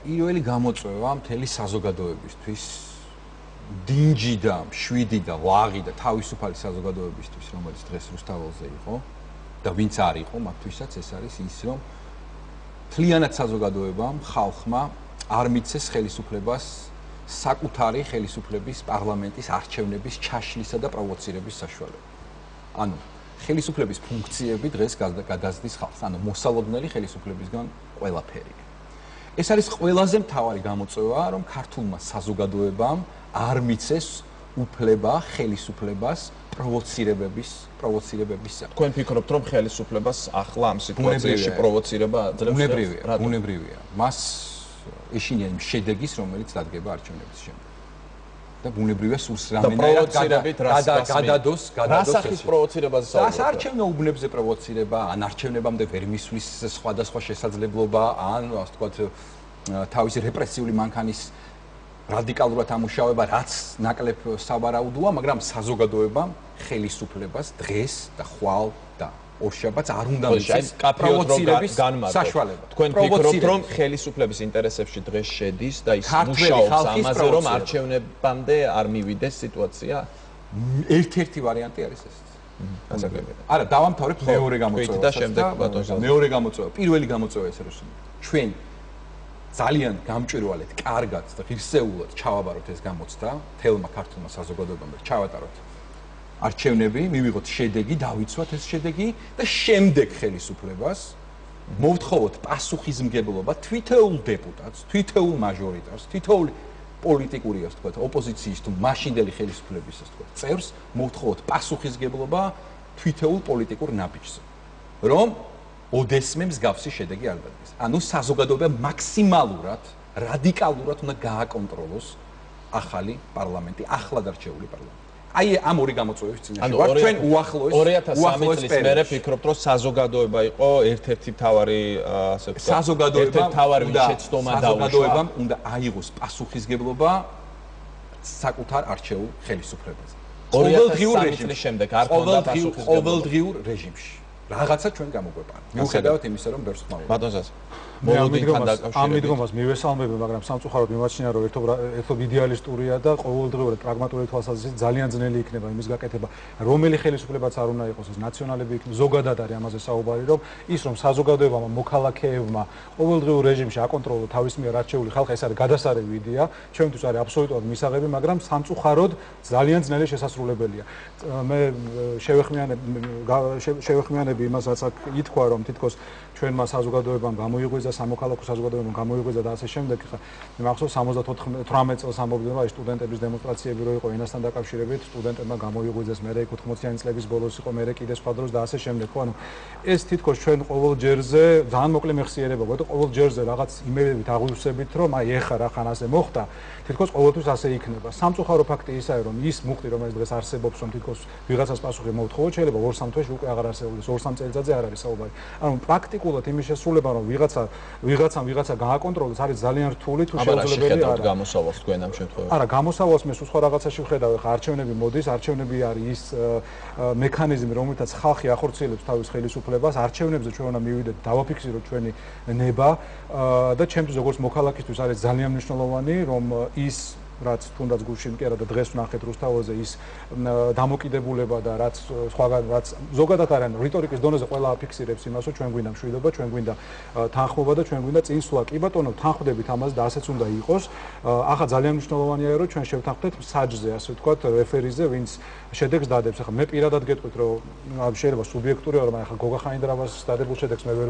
F: პირველი გამოწვევა მთელი საზოგადოებისთვის, დინჯი და შვიდი და ლაღი და თავისუფალი საზოგადოებისთვის, რომელიც დღეს რუსთაველზე იყო. და ვინც არ იყო, მათთვისაც ეს არის ის, რომ მთლიანად საზოგადოებამ, ხალხმა არ მიცეს ხელისუფლებას საკუთარი ხელისუფლების პარლამენტის არჩევნების ჩაშლისა და პროვოცირების საშუალება. ანუ ხელისუფლების ფუნქციები დღეს გადაზდის ხალხს, ანუ მოსალოდნელი ხელისუფლებისგან ყველაფერი. ეს არის ყველაზე მთავარი გამოწვევა, რომ ქართულმა საზოგადოებამ არ მიცეს უფლება ხელისუფლებას პროვოცირებების.
E: თქვენ ფიქრობთ, რომ ხელისუფლებას ახლა ამ სიტუაციაში პროვოცირება
F: აძლევს? ბუნებრივია. მას ეშინია იმ შედეგის, რომელიც დადგება არჩევნების შემდეგ. და ბუნებრივია სულს რამენერად გადადოს.
E: რა სახის პროვოცირებაზე საუბრობთ?
F: საარჩევნო უბნებზე პროვოცირება, ან არჩევნებამდე ვერ მისვლის სხვადასხვა შესაძლებლობა, ან ასე ვთქვათ, თავისი რეპრესიული მანქანის რადიკალურად ამუშავება, რაც ნაკლებ სავარაუდოა, მაგრამ საზოგადოებამ ხელისუფლებას დღეს და ხვალ და ორშაბათს არ უნდა მისცეს პროვოცირების საშუალება.
E: თქვენ ფიქრობთ, რომ ხელისუფლების ინტერესებში დღეს შედის და ის მუშაობს ამაზე, რომ არჩევნებამდე არ მივიდეს სიტუაცია?
F: ერთ-ერთი ვარიანტი არის ეს. არა, დავამთავრებ მეორე გამოწვევას და შემდეგ ბატონო. მეორე გამოწვევა, პირველი გამოწვევა ეს არის, ჩვენ ძალიან გამჭვირვალეთ, კარგად და ღირსეულად ჩავაბაროთ ეს გამოცდა, თელმა ქართულმა საზოგადოებამ ჩავატაროთ არჩევნები, მივიღოთ შედეგი, დავიცვათ ეს შედეგი და შემდეგ ხელისუფლებას მოვთხოვოთ პასუხისმგებლობა თითოეულ დეპუტატს, თითოეულ მაჟორიტარს, თითოეულ პოლიტიკური, ასე ვთქვათ, ოპოზიციის თუ მაშინდელი ხელისუფლების, ასე ვთქვათ, წევრს მოვთხოვოთ პასუხისმგებლობა თითოეულ პოლიტიკურ ნაბიჯზე, რომ ოდესმე მსგავსი შედეგი არ დადგეს. ანუ საზოგადოება მაქსიმალურად, რადიკალურად უნდა გააკონტროლოს ახალი პარლამენტი, ახლად არჩეული პარლამენტი. აი ამ ორი გამოწვევის წინაშე ვარ, ჩვენ უახლოეს
E: 2013 წლის მერე ფიქრობთ, რომ საზოგადოება იყო ერთ-ერთი მთავარი, ასე ვთქვათ,
F: საზოგადოებამ უნდა აიღოს პასუხისმგებლობა საკუთარ არჩეულ ხელისუფლებაზე.
E: 2013 წლის შემდეგ არ ქონდა პასუხისმგებლობა
F: ყოველდღიურ რეჟიმში. რაღაცა ჩვენ გამოგვეპარა. მიუხედავად იმისა, რომ ბევრს ხმაურობთ.
E: ბატონზას.
K: ამ მიდგომას მივესალმები, მაგრამ სამწუხაროდ მიმაჩნია, რომ ერთობ იდეალისტურია და ყოველდღიურად პრაგმატული თვალსაზრისით ძალიან ძნელი იქნება იმის გაკეთება, რომელი ხელისუფლებაც არ უნდა იყოს, ეს ნაციონალები იქნება. ზოგადად არის ამაზე საუბარი, რომ ის რომ საზოგადოებამ, მოქალაქეებმა ყოველდღიურ რეჟიმში აკონტროლოს თავის მიერ არჩეული ხალხი, ეს არის გადასარევი იდეა, ჩვენთვის არის აბსოლუტურად მისაღები, მაგრამ სამწუხაროდ ძალიან ძნელი შესასრულებელია. მე შევეხმიანები იმას, რაც აქ ითქვა, რომ თითქოს ჩვენმა საზოგადოებამ გამოიღვიძა, სამოქალაქო საზოგადოებამ გამოიღვიძა და ასე შემდეგ. ხა მახსოვს 78 წელს ამბობდნენ, რომ სტუდენტების დემონსტრაციები რო იყო ენასთან დაკავშირებით, სტუდენტებმა გამოიღვიძეს, მე 80-იანი წლების ბოლოს იყო, მე კიდე სხვა დროს და ასე შემდეგ. ხო, ანუ ეს თითქოს ჩვენ ყოველ ჯერზე ძალიან მოკლე მეხსიერება გვაქვს, ყოველ ჯერზე რაღაც იმედებით აღვივსებით, რომ აი ეხა რახან ასე მოხდა, თითქოს ყოველთვის ასე იქნება. სამწუხარო ფაქტი ისაა, რომ ის მუხტი, რომელიც დღეს არსებობს, რომ თითქოს ვიღაცას პასუხი მოვთხოვოთ, შეიძლება 2-3 თვეში უკვე აღარ არსებობდეს, 2-3 წელიწადზე არ არის საუბარი. ანუ პრაქტიკულად იმის შესრულება, რომ ვიღაცა გააკონტროლოს, არის ძალიან რთული თუ შეუძლებელი არა.
E: გამოსავალს თქვენ ამ შემთხვევაში.
K: არა, გამოსავალს მე სხვა რაღაცაში ვხედავ, ხა არჩევნები მოდის, არჩევნები არის ის მექანიზმი, რომელთაც ხალხი ახორციელებს თავის ხელისუფლებას, არჩევნებზე ჩვენ უნდა მივიდეთ, დავაფიქსიროთ ჩვენი ნება და ჩემთვის როგორც მოქალაქისთვის არის ძალიან მნიშვნელოვანი, რომ ის რაც თუნდაც გულში მკერა და დღეს ვნახეთ რუსთაველზე ის დამოკიდებულება და რაც სხვაგან რაც ზოგადად არიან რიტორიკის დონეზე ყველა აფიქსირებს იმას, რომ ჩვენ გვინდა მშვიდობა, ჩვენ გვინდა თანხმობა და ჩვენ გვინდა წინსვლა. კი ბატონო, თანხმდებით ამაზე და ასეც უნდა იყოს. ახლა ძალიან მნიშვნელოვანია, რომ ჩვენ შევთანხმდეთ საჯზე, ასე ვთქვათ, რეფერიზე, ვინც შედეგს დადებს. ახლა მე პირადად გეტყვით, რომ შეიძლება სუბიექტურია, რომ ახლა გოგა ხაინდრავას დადებულ შედეგს მე ვერ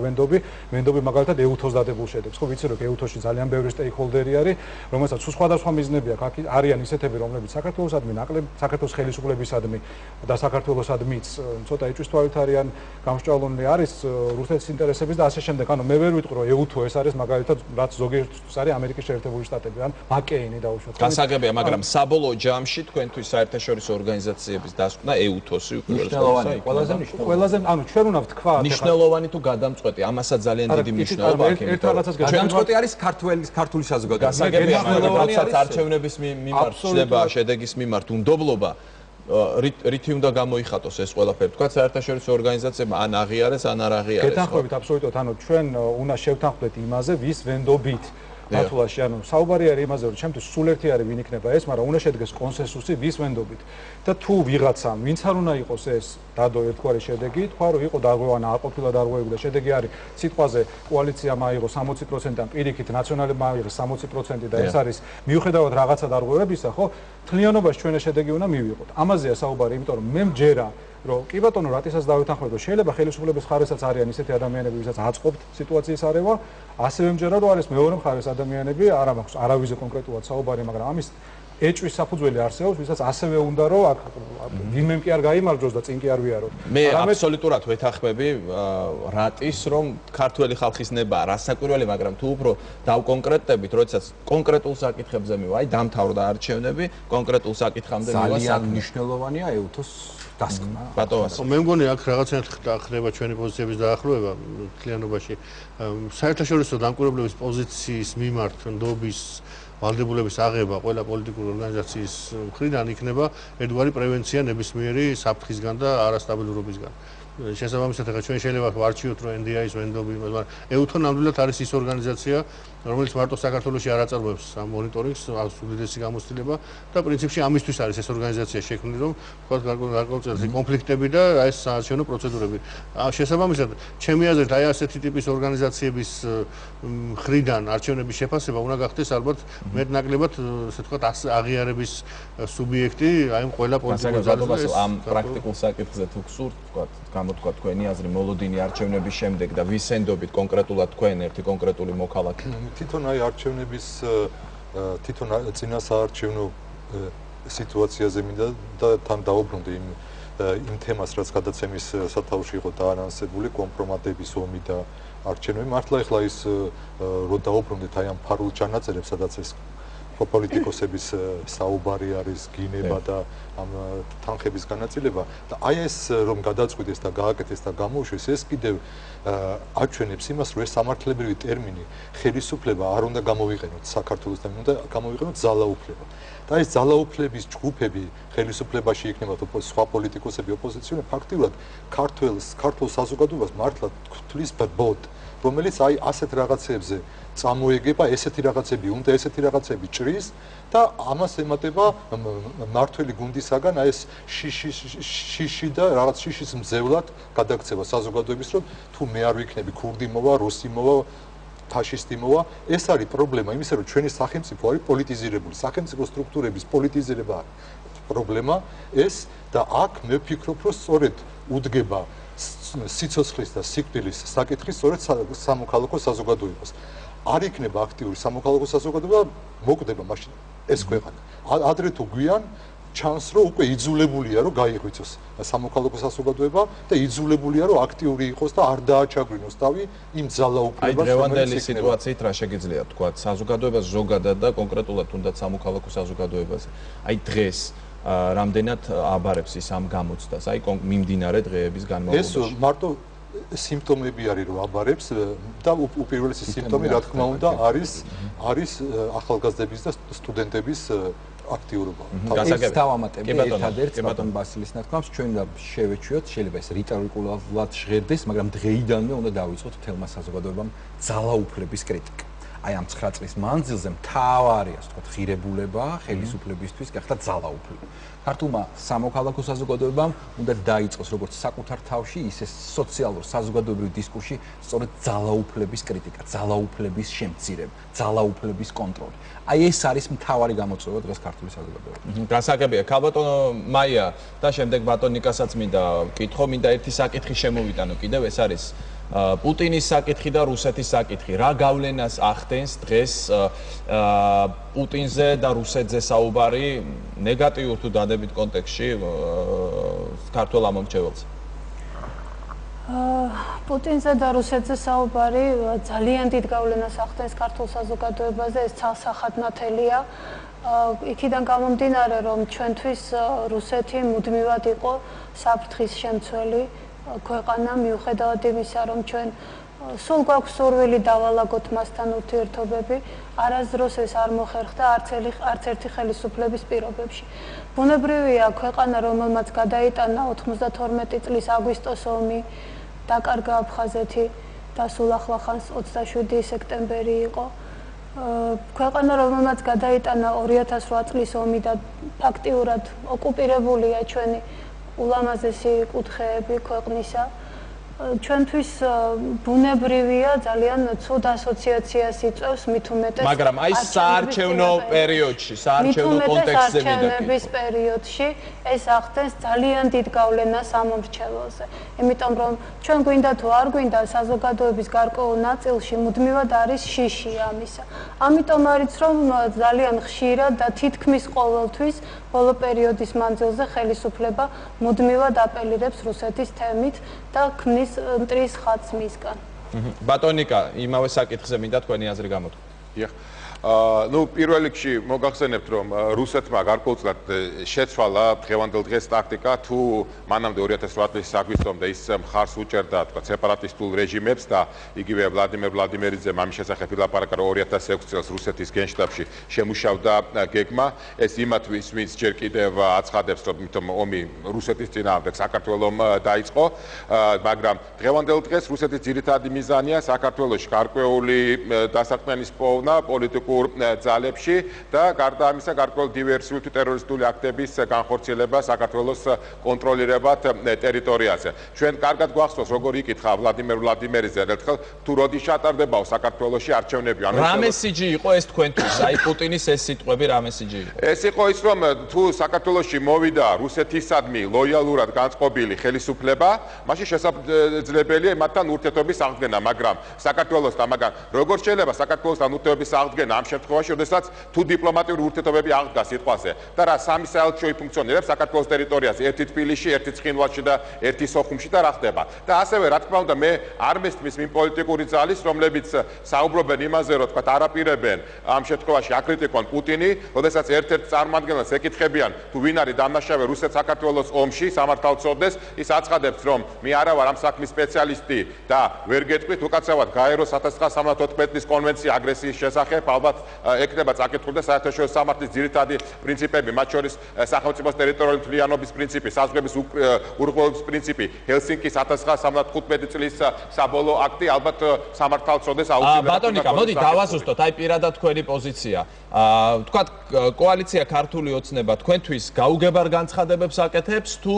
K: ვენდობი მაგალითად ეუთოს დადებულ შედეგს. ხო ვიცი, რომ ეუთოში ძალიან ბევრი სტეიქჰოლდერი არის, რომელსაც სხვადასხვა მიზნები აქვს. არიან ისეთები, რომლებიც საქართველოსადმი ნაკლებ, საქართველოს ხელისუფლებისადმი და საქართველოსადმიც ცოტა ეჭვის თვალით არიან გამსჭვალონი არის რუსეთის ინტერესების და ასე შემდეგ. ანუ მე ვერ ვიტყვი რომ EUTO ეს არის მაგალითად რაც ზოგიერთს არის ამერიკის შეერთებული შტატები ან მაკეინი დაუშვათ.
E: გასაგებია, მაგრამ საბოლოო ჯამში თქვენთვის საერთაშორისო ორგანიზაციების დასკვნა EUTO-ს
K: ყველაზე ანუ ჩვენ უნდა ვთქვა
E: მნიშვნელოვანი თუ გადამწყვეტი ამასაც ძალიან დიდი მნიშვნელობა აქვს.
F: გადამწყვეტი არის ქართული საზოგადოება.
E: გასაგებია, მაგრამ როდესაც არჩევნების მიმართ ხდება შედეგის მიმართ უნდობლობა რითი უნდა გამოიხატოს ეს ყველაფერი? თქვა საერთაშორისო ორგანიზაციებმა ან აღიარეს, ან არ აღიარეს.
K: გეთანხმებით აბსოლუტურად, ანუ ჩვენ უნდა შევთანხმდეთ იმაზე, ვის ვენდობით მართლაში, ანუ საუბარი არის იმაზე, რომ ჩემთვის სულ ერთი არის ვინ იქნება ეს, მაგრამ უნდა შედგეს კონსენსუსი ვის ვენდობით. და თუ ვიღაცამ, ვინც არ უნდა იყოს ეს დადო ერთგვარი შედეგი, თქვა რომ იყო დაღვევანა, არ ყოფილა დაღვევები და შედეგი არის სიტყვაზე კოალიციამ აიღო 60%-ან პირიქით ნაციონალებმა აიღეს 60% და ეს არის მიუხედავად რაღაცა დაღვევებისა, ხო? თლიანობაში ჩვენ ეს შედეგი უნდა მივიღოთ. ამაზეა საუბარი, იმიტომ რომ მე მჯერა რომ კი ბატონო რატისაც დავეთანხმებ რომ შეიძლება ხელისუფლების მხარესაც არიან ისეთი ადამიანები ვისაც აწყობთ სიტუაციის არევა ასევე მჯერა რომ არის მეორე მხარეს ადამიანები არ მაქვს არავიზე კონკრეტულად საუბარი მაგრამ ამის ეჭვის საფუძველი არსებობს ვისაც ასევე უნდა რომ აქ ვინმე კი არ გაიმარჯვოს და წინ კი არ ვიაროთ
E: მე აბსოლუტურად ვეთანხმები რატის რომ ქართველი ხალხის ნება რასაკვირველი მაგრამ თუ უფრო დავკონკრეტებით როდესაც კონკრეტულ საკითხებზე მივა აი დამთავრდა არჩევნები კონკრეტულ საკითხამდე მივა
F: ძალიან მნიშვნელოვანია EUTO-ს დასკვნა.
G: მე მგონი აქ რაღაცნაირად ხდება ჩვენი პოზიციების დაახლოება მთლიანობაში. საერთაშორისო დამკვირვებლების პოზიციის მიმართ ნდობის ვალდებულების აღება ყველა პოლიტიკური ორგანიზაციის მხრიდან იქნება ერთგვარი პრევენცია ნებისმიერი საფრთხისგან და არასტაბილურობისგან. შესაბამისად, ახლა ჩვენ შეიძლება ვარჩიოთ რომ NDI-ის ვენდობი, მაგრამ EUTO ნამდვილად არის ის ორგანიზაცია, რომელიც მარტო საქართველოში არ აწარმოებს ამ მონიტორინგს, აქვს უდიდესი გამოცდილება და პრინციპში ამისთვის არის ეს ორგანიზაცია შექმნილი, რომ თქვა გარკვეული კონფლიქტები და ეს საარჩევნო პროცედურები. შესაბამისად, ჩემი აზრით, აი ასეთი ტიპის ორგანიზაციების მხრიდან არჩევნების შეფასება უნდა გახდეს ალბათ მეტნაკლებად, ასე ვთქვათ, აღიარების სუბიექტი, აი ყველა პოლიტიკურ ძალაზე
E: ამ პრაქტიკულ საკითხზე თუ გსურთ, ვთქვათ, გამოთქვა თქვენი აზრი მოლოდინი არჩევნების შემდეგ და ვის ენდობით კონკრეტულად თქვენ ერთი კონკრეტული მოქალაქე
H: თვითონ აი არჩევნების თვითონ წინასაარჩევნო სიტუაციაზე მინდა და თან დაუბრუნდი იმ თემას რაც გადაცემის სათავეში იყო დაანონსებული კომპრომატების ომი და არჩევნები მართლა ეხლა ის რო დაუბრუნდით აი ამ ფარულ ჩანაწერებს სადაც ეს პოლიტიკოსების საუბარი არის გინება და ამ თანხების განაწილება და აი ეს რომ გადაწყვიტეს და გააკეთეს და გამოუშვეს ეს კიდევ აჩვენებს იმას რომ ეს სამართლებრივი ტერმინი ხელისუფლება არ უნდა გამოვიყენოთ საქართველოსთან უნდა გამოვიყენოთ ძალაუფლება და ეს ძალაუფლების ჯგუფები ხელისუფლებაში იქნება სხვა პოლიტიკოსები ოპოზიციონერი ფაქტიურად ქართულ საზოგადოებას მართლა თვლის ბოდ რომელიც აი ასეთ რაღაცებზე წამოეგება ესეთი რაღაცები უნდა ესეთი რაღაცები ჭრის და ამას ემატება მართველი გუნდისაგან აი ეს შიში და რაღაც შიშის მძევლად გადაგცევა საზოგადოების რომ თუ მე არ ვიქნები ქურდი მოვა რუსი მოვა ფაშისტი მოვა ეს არის პრობლემა იმისა რომ ჩვენი სახელმწიფო არის პოლიტიზირებული სახელმწიფო სტრუქტურების პოლიტიზირება პრობლემა ეს და აქ მე ვფიქრობ რომ სწორედ უდგება სიცოცხლის და სიკვდილის საკითხი სწორედ სამოქალაქო საზოგადოებას არ იქნება აქტიური სამოქალაქო საზოგადოება მოკვდება მაშინ ეს ქვეყანა ადრე თუ გვიან ჩანს რომ უკვე იძულებულია რომ გაიღვიძოს სამოქალაქო საზოგადოება და იძულებულია რომ აქტიური იყოს და არ დააჩაგვრინოს თავი იმ ძალაუფლებას
E: აი დღევანდელი სიტუაციით რა შეგიძლია თქვა საზოგადოებას ზოგადად და კონკრეტულად თუნდაც სამოქალაქო საზოგადოებაზე აი დღეს რამდენად აბარებს ის ამ გამოცდას აი მიმდინარე დღეების განმავლობაში
H: ეს მარტო სიმპტომები არის რომ აბარებს და უპირველესი სიმპტომი რა თქმა უნდა არის ახალგაზრდების და სტუდენტების აქტიურობა.
F: ეს დავამატები ერთადერთ ბატონ ბასილის ნათქვამს ჩვენ უნდა შევეჩვიოთ შეიძლება ეს რიტორიკულად ჟღერდეს მაგრამ დღეიდანვე უნდა დავიწყოთ თელმა საზოგადოებამ ძალაუფლების კრიტიკა. აი ამ 9 წლის მანძილზე მთავარი ასე ვთქვათ ღირებულება ხელისუფლებისთვის გახდა ძალაუფლება. ქართულმა სამოქალაქო საზოგადოებამ უნდა დაიწყოს როგორც საკუთარ თავში, ისე სოციალურ საზოგადოებრივ დისკურსში სწორედ ძალაუფლების კრიტიკა, ძალაუფლების შემცირება, ძალაუფლების კონტროლი. აი ეს არის მთავარი გამოწვევა დღეს ქართული საზოგადოებაში.
E: გასაგებია, ქალბატონო მაია და შემდეგ ბატონ ნიკასაც მინდა ვკითხო, მინდა ერთი საკითხი შემოვიტანო კიდევ, ეს არის პუტინის საკითხი და რუსეთის საკითხი რა გავლენას ახდენს დღეს პუტინზე და რუსეთზე საუბარი ნეგატიურ თუ დადებით კონტექსტში ქართველ ამომრჩეველს?
I: პუტინზე და რუსეთზე საუბარი ძალიან დიდ გავლენას ახდენს ქართულ საზოგადოებაზე, ეს ცალსახადნათელია. იქიდან გამომდინარე, რომ ჩვენთვის რუსეთი მუდმივად იყო საფრთხის შემცველი ქვეყანა, მიუხედავად იმისა, რომ ჩვენ სულ გვაქვს სურვილი დავალაგოთ მასთან ურთიერთობები, არასდროს ეს არ მოხერხდა არც ერთი ხელისუფლების პირობებში. ბუნებრივია, ქვეყანა, რომელმაც გადაიტანა 92 წლის აგვისტოს ომი, დაკარგა აფხაზეთი და სულ ახლახანს 27 სექტემბერი იყო. ქვეყანა, რომელმაც გადაიტანა 2008 წლის ომი და ფაქტიურად ოკუპირებულია ჩვენი ულამაზესი კუთხეები ქვეყნისა, ჩვენთვის ბუნებრივია ძალიან ცუდ ასოციაციას იწვევს მით უმეტეს
E: მაგრამ აი საარჩევნო პერიოდში, საარჩევნო კონტექსტზე
I: მიდაქვს პერიოდში ეს ახდენს ძალიან დიდ გავლენას ამომრჩეველზე. იმიტომ რომ ჩვენ გვინდა თუ არ გვინდა საზოგადოების გარკვეულ ნაწილში მუდმივად არის შიში ამისა. ამიტომ არის რომ ძალიან ხშირად და თითქმის ყოველთვის ბოლო პერიოდის მანძილზე ხელისუფლება მუდმივად აპელირებს რუსეთის თემით და ქმნის მტრის ხატს მისგან.
E: ბატონიკა, იმავე საკითხზე მინდა თქვენი აზრი გამოთქვით.
J: ნუ პირველ რიგში მოგახსენებთ რომ რუსეთმა გარკვეულწილად შეცვალა დღევანდელ დღეს ტაქტიკა თუ მანამდე 2008 წლის აგვისტომდე ის მხარს უჭერდა თქვა სეპარატისტულ რეჟიმებს და იგივე ვლადიმერ ვლადიმერიძემ ამის შესახებ ილაპარაკა რომ 2006 წელს რუსეთის გენშტაბში შემუშავდა გეგმა ეს იმათთვის ვინც ჯერ კიდევ აცხადებს რომ ომი რუსეთის წინააღმდეგ საქართველომ დაიწყო მაგრამ დღევანდელ დღეს რუსეთის ძირითადი მიზანია საქართველოში გარკვეული დასაყრდენის პოვნა პოლიტიკურ ძალებში და გარდა ამისა გარკვეულ დივერსიული თუ ტერორისტული აქტების განხორციელება საქართველოს კონტროლირებად ტერიტორიაზე. ჩვენ კარგად გვახსოვს როგორ იკითხა ვლადიმერ ვლადიმერიძე ერთხელ თუ როდის ჩატარდებაო საქართველოში არჩევნები.
E: რა მესიჯი იყო ეს თქვენთვის? აი პუტინის ეს სიტყვები რა მესიჯი იყო?
J: ეს იყო ის რომ თუ საქართველოში მოვიდა რუსეთისადმი ლოიალურად განწყობილი ხელისუფლება, მაშინ შესაძლებელია მათთან ურთიერთობის აღდგენა, მაგრამ საქართველოსთან მაგრამ როგორ შეიძლება საქართველოსთან ურთიერთობის აღდგენა ამ შემთხვევაში, როდესაც თუ დიპლომატიური ურთიერთობები აღდგა სიტყვაზე და რა სამი საელჩო იფუნქციონირებს საქართველოს ტერიტორიაზე, ერთი თბილისში, ერთი ცხინვალში და ერთი სოხუმში და რა ხდება. და ასევე რა თქმა უნდა მე არ მესმის იმ პოლიტიკური ძალის, რომლებიც საუბრობენ იმაზე, რომ თქვა არაპირებენ ამ შემთხვევაში აკრიტიკონ პუტინი, როდესაც ერთ-ერთ წარმომადგენელს ეკითხებიან, თუ ვინ არის დამნაშავე რუსეთ-საქართველოს ომში, სამართალწოდეს, ის აცხადებს, რომ მე არა ვარ ამ საქმის სპეციალისტი და ვერ გეტყვით, უკაცრავად გაეროს 1974 წლის კონვენცია აგრესიის შესახებ, ალბათ ეკნება წაკითხული და საერთაშორისო სამართლის ძირითადი პრინციპები, მათ შორის სახელმწიფოს ტერიტორიული მთლიანობის პრინციპი, საზღვრების ურღვევლობის პრინციპი, ჰელსინკის 1975 წლის საბოლოო აქტი, ალბათ სამართალწოდეს აუცილებლად.
E: ბატონიკა, მოდი დავაზუსტოთ, აი პირადად თქვენი პოზიცია. თქვათ კოალიცია ქართული ოცნება თქვენთვის გაუგებარ განცხადებებს აკეთებს თუ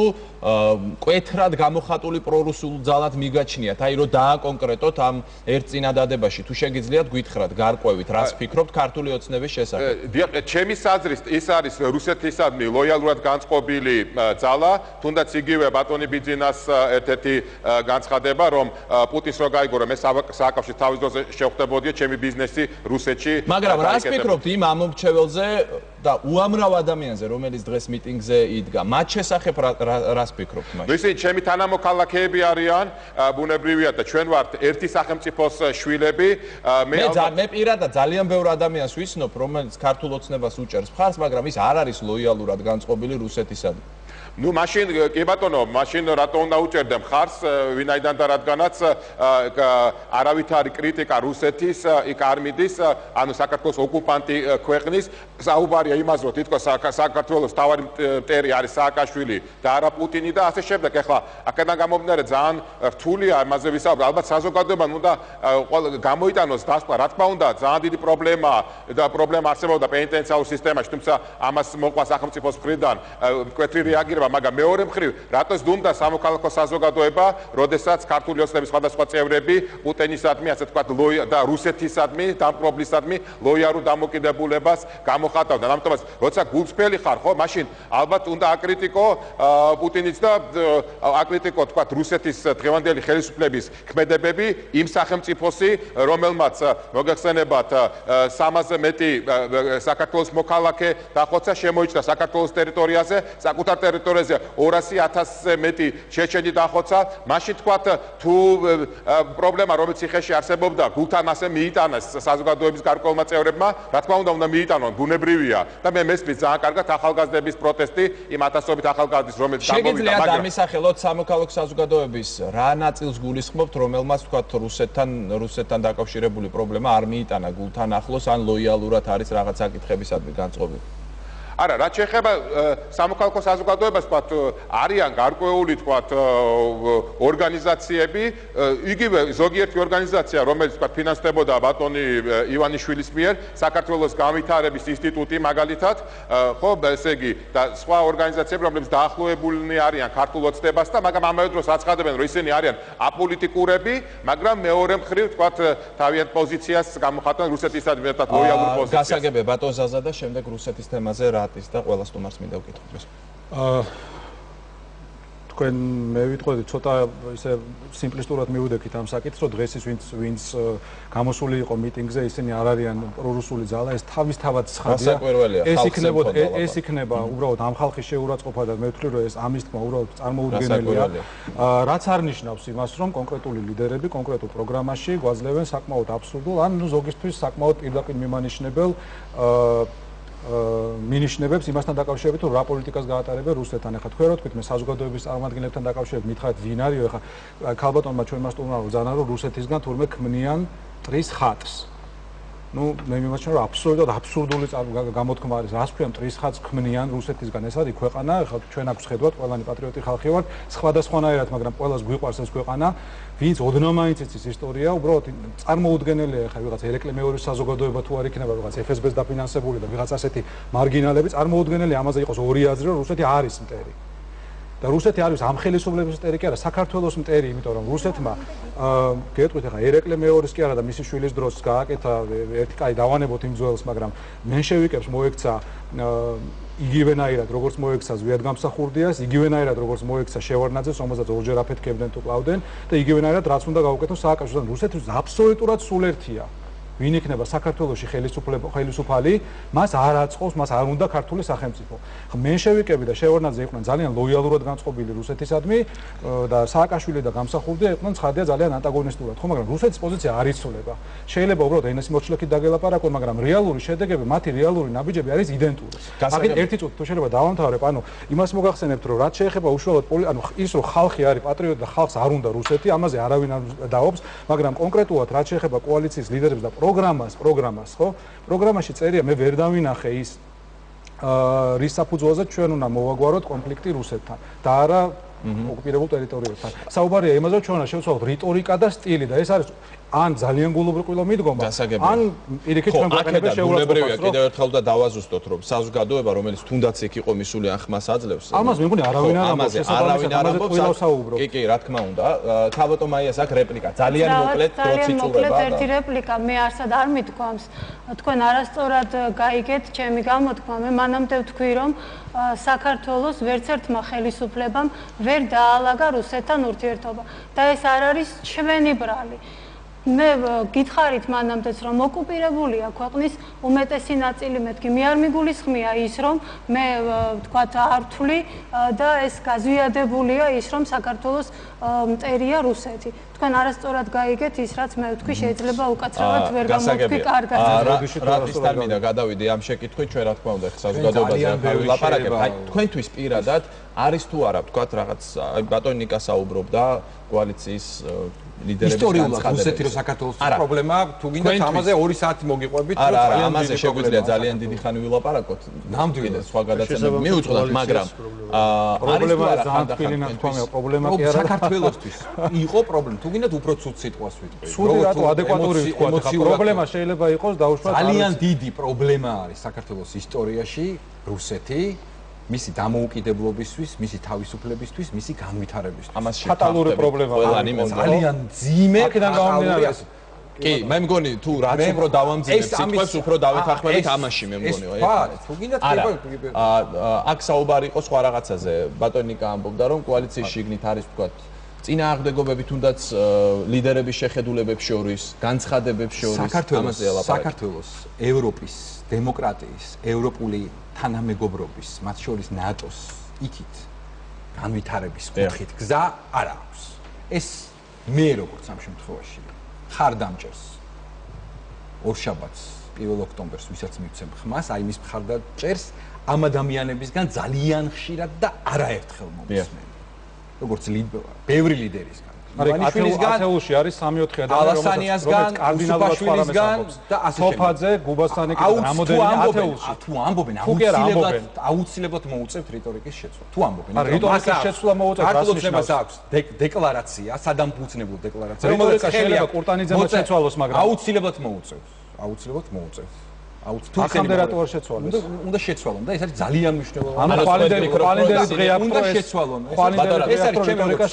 E: კვეთრად გამოხატული პრორუსულ ძალად მიგაჩნიათ? აი რომ დააკონკრეტოთ ამ ერთ წინადადებაში, თუ შეგიძლიათ გითხრათ გარკვევით, რას ფიქრობთ ქართული ოცნების შესახებ?
J: დიახ, ჩემი საზრით ის არის რუსეთისადმი ლოიალურად განწყობილი ძალა, თუნდაც იგივე ბატონი ბიძინას ერთ-ერთი განცხადება, რომ პუტინს რო გაიგო, რომ ეს სააკავშირო თავის დროზე შეხვდებოდია ჩემი ბიზნესი რუსეთში.
E: მაგრამ რას ფიქრობთ იმ ამომრჩეველზე და უამრავ ადამიანზე, რომელიც დღეს მიტინგზე იდგა, მათ შესახებ რას ფიქრობთ მაშინ?
J: ისინი ჩემი თანამოქალაქეები არიან, ბუნებრივია და ჩვენ ვართ ერთი სახელმწიფოს შვილები.
E: მე პირადად ძალიან ბევრ ადამიანს ვიცნობ, რომელიც ქართულ ოცნებას უჭერს მხარს, მაგრამ ის არ არის ლოიალურად განწყობილი რუსეთისადმი.
J: ნუ მაშინ კი ბატონო, მაშინ რატო უნდა უჭერდე მხარს, ვინაიდან და რადგანაც არავითარი კრიტიკა რუსეთის, იქ არ მიდის, ანუ საქართველოს ოკუპანტი ქვეყნის, საუბარია იმაზე, რომ თითქოს საქართველოს თავარი მტერი არის სააკაშვილი და არა პუტინი და ასე შემდეგ. ეხლა აქედან გამომდინარე ძალიან რთულია ამაზე ვისაუბროთ. ალბათ საზოგადოებამ უნდა გამოიტანოს დასკვნა, რა თქმა უნდა, ძალიან დიდი პრობლემაა და პრობლემა არსებობდა პენიტენციარულ სისტემაში, თუმცა ამას მოყვა სახელმწიფოს მხრიდან მკვეთრი რეაგირება. მაგრამ მეორე მხრივ, რატოს დუმდა სამოქალაქო საზოგადოება, როდესაც ქართული ოცნების სხვადასხვა წევრები პუტინისადმი, ასე თქვა, და რუსეთისადმი, დამპყრობლისადმი ლოიალურ დამოკიდებულებას გამოხატავდნენ. ამიტომაც როცა გულწრფელი ხარ, ხო, მაშინ ალბათ უნდა აკრიტიკო პუტინიც და აკრიტიკო თქვა რუსეთის დღევანდელი ხელისუფლების ქმედებები იმ სახელმწიფოსი, რომელმაც მოგეხსენებათ 300-ზე მეტი საქართველოს მოქალაქე დახოცა, შემოიჭრა საქართველოს ტერიტორიაზე, საკუთარ ტერიტორიაზე 200,000-ზე მეტი ჩეჩენი დახოცა, მაშინ თქვა თუ პრობლემა რომელიც ციხეში არსებობდა, გულთან ასე მიიტანეს საზოგადოების გარკვეულმა წევრებმა, რა თქმა უნდა მიიტანონ, ბუნებრივია და მე მესმის ძალიან კარგად ახალგაზრდების პროტესტი, იმ ათასობით ახალგაზრდის, რომელიც გამოვიდა,
E: შეგიძლიათ დამისახელოთ სამოქალაქო საზოგადოების რა ნაწილს გულისხმობთ, რომელმაც თქვათ რუსეთთან დაკავშირებული პრობლემა არ მიიტანა გულთან ახლოს, ან ლოიალურად არის რაღაც საკითხებისადმი განწყობილი.
J: არა, რაც შეეხება სამოქალაქო საზოგადოებას, თქვათ, არიან გარკვეული, თქვათ, ორგანიზაციები, იგივე ზოგიერთი ორგანიზაცია, რომელიც, თქვათ, ფინანსდებოდა ბატონი ივანიშვილის მიერ, საქართველოს განვითარების ინსტიტუტი მაგალითად, ხო, ესე იგი, და სხვა ორგანიზაციები, რომლებიც დაახლოებულნი არიან ქართულ ოცნებასთან, მაგრამ ამავე დროს აცხადებენ, რომ ისინი არიან აპოლიტიკურები, მაგრამ მეორე მხრივ, თქვათ, თავიანთ პოზიციას გამოხატავენ რუსეთისადმი მეტად ლოიალურ პოზიციას.
E: გასაგებია ბატონ ზაზა და შემდეგ რუსეთის თემაზე რა და ყველა სტუმარს მინდა ვკითხოთ.
K: თქვენ მე ვიტყოდი ცოტა ისე სიმპლისტურად მივუდექით ამ საკითხს, რომ დღეს ის ვინც გამოსული იყო მიტინგზე, ისინი არ არიან პრორუსული ძალა, ეს თავისთავად ცხადია. ეს იქნება უბრალოდ ამ ხალხის შეურაცხყოფა და მე ვთვლი, რომ ეს ამის თქმა უბრალოდ წარმოუდგენელია. რაც არ ნიშნავს იმას, რომ კონკრეტული ლიდერები კონკრეტულ პროგრამაში გვაძლევენ საკმაოდ აბსურდულ, ან ზოგისთვის საკმაოდ პირდაპირ მიმანიშნებელ მინიშნებებს იმასთან დაკავშირებით, რომ რა პოლიტიკას გაატარებენ რუსეთთან. ეხლა თქვენ რა თქვით, მე საზოგადოების წარმომადგენლებთან დაკავშირებით მითხარით ვინ არისო, ეხლა ქალბატონმა ჩვენმა სტუმარმა ზანა, რომ რუსეთისგან თურმე ქმნიან მტრის ხატს. ნუ მე მიმაჩნია, რომ აბსურდული გამოთქმა არის, რას ქვია მტრის ხატს ქმნიან რუსეთისგან, ეს არის ქვეყანა, ეხლა ჩვენ აქვს ხედავთ, ყველანი პატრიოტი ხალხი ვართ, სხვადასხვანაირად, მაგრამ ყველას გვიყვარს ეს ქვეყანა, ვინც ოდნავ-მაინც იცის ისტორია, უბრალოდ წარმოუდგენელია, ეხლა ვიღაც ერეკლე მეორის საზოგადოება თუ არ იქნება, ვიღაც FSB-ს დაფინანსებული და ვიღაც ასეთი მარგინალები, წარმოუდგენელია, ამაზე იყოს ორი აზრი, რომ რუსეთი არის მტერი. და რუსეთი არის ამ ხელისუფლების მტერი კი არა, საქართველოს მტერი, იმიტომ რომ რუსეთმა გეტყვით ახლა ერეკლე მეორის კი არა და მისი შვილის დროს გააკეთა ერთი კაი დავანებოთ იმ ძველს, მაგრამ მენშევიკებს მოექცა იგივენაირად როგორც მოექცა ზვიადგამსახურდიას, იგივენაირად როგორც მოექცა შევარნაძეს, რომელსაც ორჯერ აფეთქებდნენ თუ კლავდნენ და იგივენაირად რაც უნდა გავუკეთოს სააკაშვილთან. რუსეთის აბსოლუტურად სულ ერთია. ვინ იქნება საქართველოში ხელისუფალი, მას არ აწყობს, მას არ უნდა ქართული სახელმწიფო. მენშევიკები და შევარნაძე იყვნენ ძალიან ლოიალურად განწყობილი რუსეთისადმი და სააკაშვილი და გამსახურდია იყვნენ ცხადია ძალიან ანტაგონისტურად, ხო, მაგრამ რუსეთის პოზიცია არ იცვლება. შეიძლება უბრალოდ ენას მოჩლექით დაგელაპარაკონ, მაგრამ რეალური შედეგები, მათი რეალური ნაბიჯები არის იდენტური. მაგით ერთი წუთი თუ შეიძლება დავამთავრებ, ანუ იმას მოგახსენებთ, რომ რაც შეეხება უშუალოდ ანუ ის რომ ხალხი არის პატრიოტი და ხალხს არ უნდა რუსეთი, ამაზე არავინ არ დაობს, მაგრამ კონკრეტულად რაც შეეხება კოალიციის ლიდერებს და პროგრამას, ხო? პროგრამაში წერია, მე ვერ დავინახე ის რის საფუძველზე ჩვენ უნდა მოვაგვაროთ კონფლიქტი რუსეთთან და არა ოკუპირებულ ტერიტორიებთან. საუბარია იმაზე, რომ ჩვენ უნდა შევცვალოთ რიტორიკა და სტილი და ეს არის ან ძალიან გულუბრყვილო მიდგომა, ან პირიქით ჩვენ გვაყენებენ შეურაცხყოფას,
E: რომ კიდევ ერთხელ და დავაზუსტოთ, რომ საზოგადოება, რომელიც თუნდაც იქ იყო მისული ან ხმას აძლევს,
K: ამას მე მგონი არავინ არ ამბობს,
E: კი, რა თქმა უნდა. ქალბატონ მაიას აქ რეპლიკა, ძალიან მოკლედ, დროც იწურება.
I: ერთი რეპლიკა, მე არსად არ მithქვამს, თქვენ არასწორად გაიგეთ ჩემი გამოთქმა, მე მანამდე ვთქვი, რომ საქართველოს ვერც ერთმა ხელისუფლებამ ვერ დაალაგა რუსეთთან ურთიერთობა და ეს არ არის ჩვენი ბრალი. მე გითხარით მანამდეც, რომ ოკუპირებულია ქვეყნის უმეტესი ნაწილი, მეთქი მე არ მიგულისხმია ის, რომ მე ვთქვათ არ ვთვლი და ეს გაზვიადებულია ის, რომ საქართველოს მტერია რუსეთი. თქვენ არასწორად გაიგეთ ის, რაც მე ვთქვი, შეიძლება უკაცრავად ვერ გამოვთქვი კარგად.
E: რატის ტერმინა გადავიდე ამ შეკითხვით, ჩვენ რა თქმა უნდა საზოგადოებაზე არ ვილაპარაკებთ. აი თქვენთვის პირადად არის თუ არა, ვთქვათ რაღაც ბატონი ნიკა საუბრობდა კოალიციის ლიდერების
F: ისტორიულად რუსეთი რო საქართველოს პრობლემა თუ გინდათ ამაზე 2 საათი მოგიყვებით
E: რომ ძალიან ამაზე შეგვიძლია ძალიან დიდი ხანი ვილაპარაკოთ ნამდვილად სხვა გადაცემები მიუძღვნათ მაგრამ
K: პრობლემა ძალიან თბილი ნათქვამია პრობლემა კი არა
F: საქართველოსთვის იყო პრობლემა თუ გინდათ უფრო ცუდ სიტყვას ვიტყვი
K: ცუდი რატო ადეკვატური ვთქვა პრობლემა შეიძლება იყოს დაუშვათ
F: ძალიან დიდი პრობლემა არის საქართველოს ისტორიაში რუსეთი მისი დამოუკიდებლობისთვის, მისი თავისუფლებისთვის, მისი განვითარებისთვის.
K: ამას შეტანილი პრობლემაა.
F: ძალიან ძიმე
K: აქედან გამომდინარე
E: კი, მე მგონი თუ რაც უფრო დავამძიმებ სიტყვებს, უფრო დავეთანხმებით ამაში მე მგონი.
F: თუ გინდათ
E: აქ საუბარი იყო სხვა რაღაცაზე. ბატონიკა ამბობდა, რომ კოალიციის შიგნით არის თქვა წინააღმდეგობები თუნდაც ლიდერების შეხედულებებს შორის, განცხადებებს შორის, ამაზე ლაპარაკი.
F: საქართველოს ევროპის დემოკრატიის, ევროპული თანამეგობრობის, მათ შორის ნატოს იქით განვითარების კუთხით გზა არ აქვს. ეს მე როგორც ამ შემთხვევაში ხარ დამჭერს ორშაბათს 1 ოქტომბერს ვისაც მივცემ ხმას, აი მის მხარდაჭერს ამ ადამიანებისგან ძალიან ხშირად და არაერთხელ მომისმენ. როგორც ბევრი ლიდერისგან.
K: ათეულში არის 3-4 ადამიანი,
F: რომელიც კარდინალურად სხვა რამეს ამბობს.
K: თოფაძე, გუბასტანიკი და რამოდენიმე ათეულში.
F: თუ ამბობენ, აუცილებლად მოუწევთ რიტორიკის შეცვლა. თუ ამბობენ,
K: რიტორიკის შეცვლა მოუწევთ,
F: რასნიშნავს აქვს დეკლარაცია, სადამფუძნებლო დეკლარაცია,
K: რომელიც შეიძლება კურტანიძემაც შეცვალოს, მაგრამ
F: აუცილებლად მოუწევთ. აუცილებლად მოუწევთ.
K: ახამდე რატო არ შეცვალოს?
F: უნდა შეცვალონ და ეს არის ძალიან მნიშვნელოვანი.
K: ანუ ხვალინდელი დღე აქვს,
F: უნდა შეცვალონ.
K: ეს არის ჩემი რიტორიკა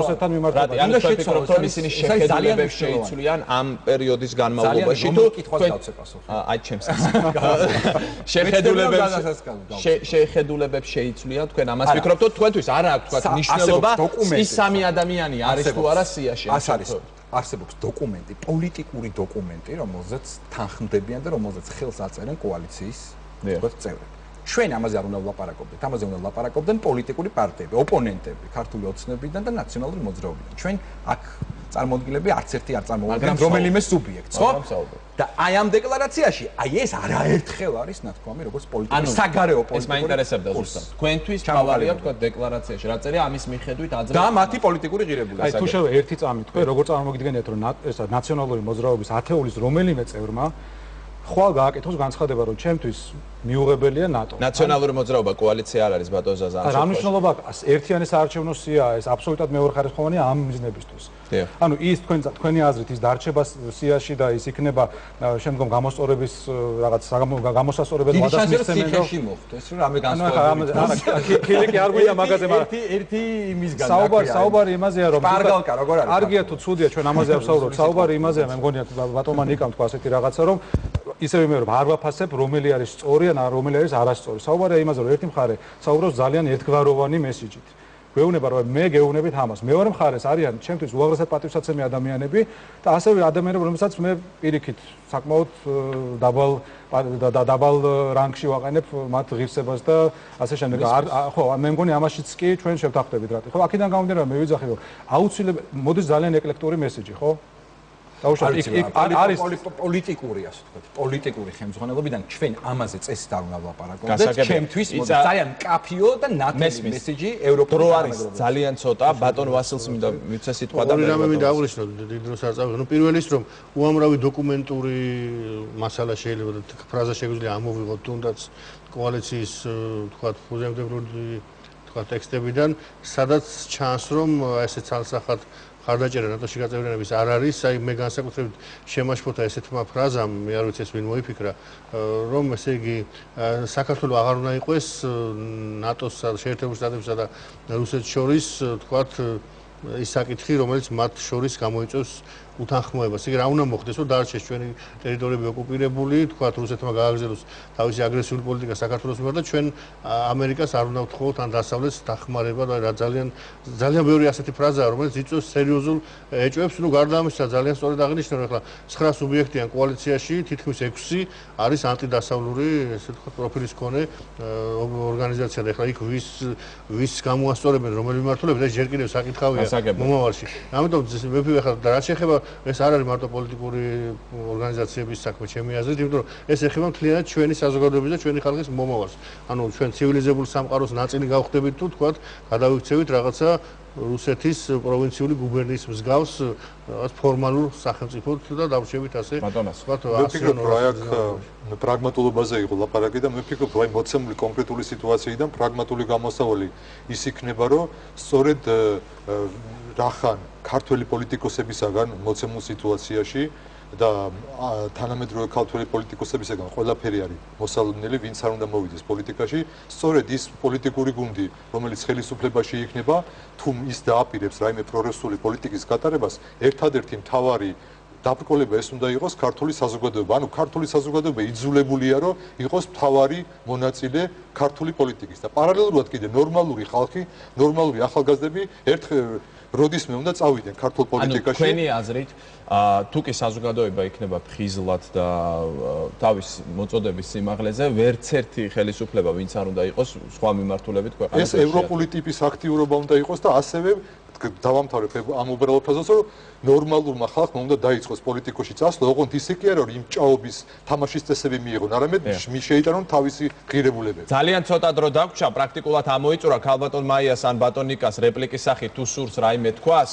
K: რუსეთთან მიმართებაში.
E: უნდა შეცვალონ, რომ ისინი შეხედულებებს შეიცვლიან ამ პერიოდის განმავლობაში თუ აი ჩემს შეხედულებებს შეიცვლიან, თქვენ ამას ვფიქრობთ, რომ თქვენთვის არ აქვს თქვა მნიშვნელობა ის სამი ადამიანი არის თუ არა სიაში.
F: არსებობს დოკუმენტი, პოლიტიკური დოკუმენტი, რომელზეც თანხმდებიან და რომელზეც ხელს აწერენ კოალიციის წევრები. ჩვენ ამაზე არ უნდა ვლაპარაკობდეთ, ამაზე უნდა ვლაპარაკობდნენ პოლიტიკური პარტიები, ოპონენტები, ქართული ოცნებიდან და ნაციონალური მოძრაობიდან. ჩვენ აქ წარმოდგენები არც ერთი არ წარმოადგენს რომელიმე სუბიექტს, ხო? და აი ამ დეკლარაციაში, აი ეს არაერთხელ არის ნათქვამი, როგორც პოლიტიკური საგარეო პოლიტიკური.
E: ეს მაინტერესებდა ზუსტად. თქვენთვის თავარია თქვა დეკლარაციაში, რა წერია ამის მიხედვით აძრა
F: და მათი პოლიტიკური ღირებულება.
K: აი თუ შევე ერთი წამი თქვენ, როგორც წარმოგიდგენიათ, რომ ესა ნაციონალური მოძრაობის ათეულის რომელიმე წევრმა ხვალ გააკეთოს განცხადება, რომ ჩემთვის მიუღებელია ნატო.
E: ნაციონალური მოძრაობა კოალიცია არ არის ბატონ ზაზანაშვილის.
K: რა მნიშვნელობა აქვს? ერთიანი საარჩევნო სიაა, ეს აბსოლუტურად მეორეხარისხოვანია ამ მიზნებისთვის. ანუ ის თქვენი აზრით ის დარჩება სიაში და ის იქნება შემდგომ გამოსწორების რაღაც გამოსასწორებელი ვადას მისცემენ რომ
F: მოხდეს რომ რამე განსხვავებული.
K: ქილიკი არ გვინდა მაგაზე, მაგრამ
F: ერთი იმისგან
K: საუბარი იმაზეა რომ
F: პარგალკა როგორ არის?
K: კარგია თუ ცუდია ჩვენ ამაზე ავსაუბრობთ. საუბარი იმაზეა, მე მგონია ბატონმა ნიკამ თქვა ასეთი რაღაცა რომ ისევ მე რომ არ ვაფასებ რომელი არის სწორი ან რომელი არის არასწორი. საუბარია იმაზე რომ ერთი მხარე საუბრობს ძალიან ერთგვაროვანი მესიჯით. გვეუბნება რომ მე გეუბნებით ამას. მეორე მხარეს არიან ჩემთვის უაღრესად პატივსაცემი ადამიანები და ასევე ადამიანები რომელსაც მე პირიქით საკმაოდ დაბალ რანგში ვაყენებ მათ ღირსებას და ასე შემდეგ. ხო, მე მგონი ამაშიც კი ჩვენ შევთანხმდებით რა. ხო, აქედან გამომდინარე მე ვიძახი რომ აუცილებლად მოდის ძალიან ეკლექტური მესიჯი, ხო?
F: არის პოლიტიკური ასე ვთქვათ, პოლიტიკური ხელმძღვანელობიდან ჩვენ ამაზე წესით არ უნდა ვლაპარაკობდეთ. ჩემთვის ძალიან კაფიო და ნათელი მესიჯი ევროპული
E: არის ძალიან ცოტა. ბატონ ვასილს მინდა მიცე სიტყვა და
G: მე რამე მინდა აღნიშნო, დიდ დროს არ წავიღე. ნუ პირველ ის რომ უამრავი დოკუმენტური მასალა შეიძლება და ფრაზა შეგვიძლია ამოვიღოთ თუნდაც კოალიციის ვთქვათ ფუძემდებლური ვთქვათ ტექსტებიდან, სადაც ჩანს რომ ესე ცალსახად ხარდაჭერა ნატოში გაწევრიანების არ არის, აი მე განსაკუთრებით შემაშფოთა ესეთმა ფრაზამ, მე არ ვიცი ეს ვინ მოიფიქრა, რომ ესე იგი საქართველოს აღარ უნდა იყოს ნატოს შეერთებულ შტატებსა და რუსეთს შორის, თქვათ, ის საკითხი, რომელიც მათ შორის გამოიწვევს უთანხმოებას. იგი რა უნდა მოხდეს, რომ დარჩეს ჩვენი ტერიტორიები ოკუპირებული, თქვათ, რუსეთმა გააგრძელოს თავისი აგრესიული პოლიტიკა საქართველოს მიმართ და ჩვენ ამერიკას არ უნდა ვთხოვოთ ან დასავლეთს დახმარება და რა ძალიან ბევრი ასეთი ფრაზაა, რომელიც იწვევს სერიოზულ ეჭვებს, ნუ გარდა ამისა ძალიან სწორად აღნიშნე, რომ ახლა 9 სუბიექტიან კოალიციაში, თითქმის 6 არის ანტიდასავლური, ესე ვთქვათ, პროფილის მქონე ორგანიზაცია და ახლა იქ ვის გამოასწორებენ, რომელი მიმართულებით, ეს ჯერ კიდევ საკითხავია მომავალში. ამიტომ მე ვფიქრობ, ახლა რა შეეხება ეს არ არის მარტო პოლიტიკური ორგანიზაციების საქმე, ჩემი აზრით, იმიტომ რომ ეს ეხება მთლიანად ჩვენი საზოგადოების და ჩვენი ხალხის მომავალს. ანუ ჩვენ ცივილიზებულ სამყაროს ნაწილი გავხდებით თუ თქვათ, გადავიქცევით რაღაცა რუსეთის პროვინციული გუბერნიის მსგავს რაღაც ფორმალურ სახელმწიფოდ და დავრჩებით ასე.
H: ვთქვათ, პრაგმატულობაზე იყო ლაპარაკი და მე ვფიქრობ, რომ აი მოცემული კონკრეტული სიტუაციიდან პრაგმატული გამოსავალი ის იქნება, რომ სწორედ რახან ქართველი პოლიტიკოსებისაგან მოცემულ სიტუაციაში და თანამედროვე ქართველი პოლიტიკოსებისაგან ყველაფერი არის მოსალოდნელი, ვინც არ უნდა მოვიდეს პოლიტიკაში, სწორედ ის პოლიტიკური გუნდი, რომელიც ხელისუფლებაში იქნება, თუ ის დააპირებს რაიმე პროგრესული პოლიტიკის გატარებას, ერთადერთი მთავარი დაბრკოლება ეს უნდა იყოს ქართული საზოგადოება. ანუ ქართული საზოგადოება იძულებულია, რომ იყოს მთავარი მონაწილე ქართული პოლიტიკის და პარალელურად კიდე ნორმალური ხალხი, ნორმალური ახალგაზრდები როდისმე უნდა წავიდნენ ქართულ პოლიტიკაში.
E: ანუ თქვენი აზრით, თუ კი საზოგადოება იქნება ფხიზლად და თავის მოწოდების სიმაღლეზე, ვერც ერთი ხელისუფლება, ვინც არ უნდა იყოს სხვა მიმართულებით ქვეყანაში.
H: ეს ევროპული ტიპის აქტიურობა უნდა იყოს და ასევე დავამთავრებ ამ უბრალოდ ფაზას, რომ ნორმალურმა ხალხმა უნდა დაიწყოს პოლიტიკაში წასვლა, ოღონდ ისე კი არა, რომ იმ ჭაობის თამაშის წესები მიიღონ, არამედ შეიტანონ თავისი ღირებულებები.
E: ძალიან ცოტა დრო დაგვრჩა, პრაქტიკულად ამოიწურა ქალბატონ მაიას ან ბატონ ნიკას რეპლიკის სახით თუ სურს რაიმე თქვას.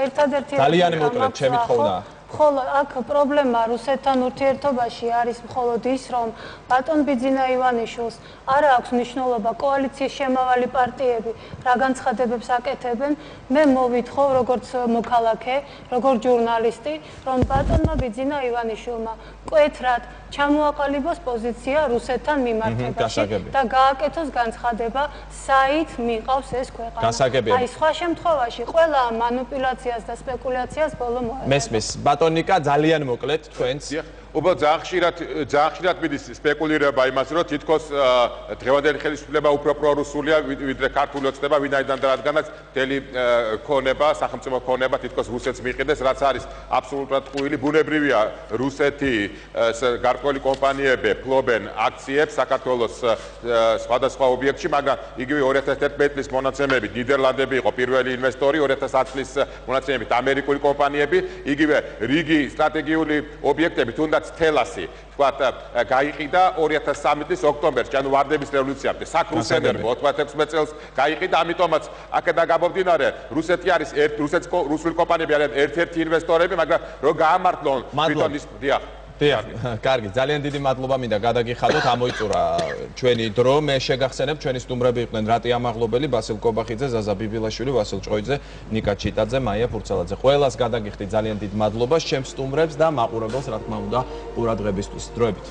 I: ერთადერთი
E: ძალიან მოკლედ ჩემი თხოვნა.
I: ხოლო აქ პრობლემა რუსეთთან ურთიერთობაში არის მხოლოდ ის, რომ ბატონ ბიძინა ივანიშვილს არ აქვს მნიშვნელობა კოალიციის შემავალი პარტიები რა განცხადებებს აკეთებენ. მე მოვითხოვ როგორც მოქალაქე, როგორც ჟურნალისტი, რომ ბატონმა ბიძინა ივანიშვილმა მკვეთრად ჩამოაყალიბოს პოზიცია რუსეთთან მიმართებაში და გააკეთოს განცხადება, საით მიყავს ეს ქვეყანა. აი სხვა შემთხვევაში ყველა მანიპულაციას და სპეკულაციას ბოლო მოეღება.
E: მესმის ბატონიკა ძალიან მოკლედ თქვენს
J: უბრალოდ ძალიან ხშირად მიდის სპეკულირება იმას, რომ თითქოს დღევანდელი ხელისუფლება უფრო პრორუსულია, ვიდრე ქართული ოცნება, ვინაიდან და რადგანაც მთელი ქონება, სახელმწიფო ქონება თითქოს რუსეთს მიყიდეს, რაც არის აბსოლუტურად ტყუილი. ბუნებრივია, რუსეთი გარკვეული კომპანიები ფლობენ აქციებს საქართველოს სხვადასხვა ობიექტში, მაგრამ იგივე 2011 წლის მონაცემებით ნიდერლანდები იყო პირველი ინვესტორი, 2010 წლის მონაცემებით ამერიკული კომპანიები, იგივე რიგი სტრატეგიული ობიექტები თუნდაც თელასი თქვათ გაიყიდა 2013 წლის ოქტომბერში, ანუ ვარდების რევოლუციამდე. საკრუსენერგო 96 წელს გაიყიდა, ამიტომაც აქედან გამომდინარე, რუსეთი არის რუსული კომპანიები არიან ერთ-ერთი ინვესტორები, მაგრამ რო გაამართლონ თვითონ ის
E: დიახ, კარგი, ძალიან დიდი მადლობა მინდა გადაგიხადოთ, ამოიწურა ჩვენი დრო. მე შეგახსენებ, ჩვენი სტუმრები იყვნენ რატი ამაღლობელი, ბასილ კობახიძე, ზაზა ბიბილაშვილი, ვასილ ჭყოიძე, ნიკა ჩიტაძე, მაია ფურცელაძე. ყველას გადაგიხდით ძალიან დიდ მადლობას, ჩემს სტუმრებს და მაყურებელს, რა თქმა უნდა, ყურადღებისთვის. დროებით.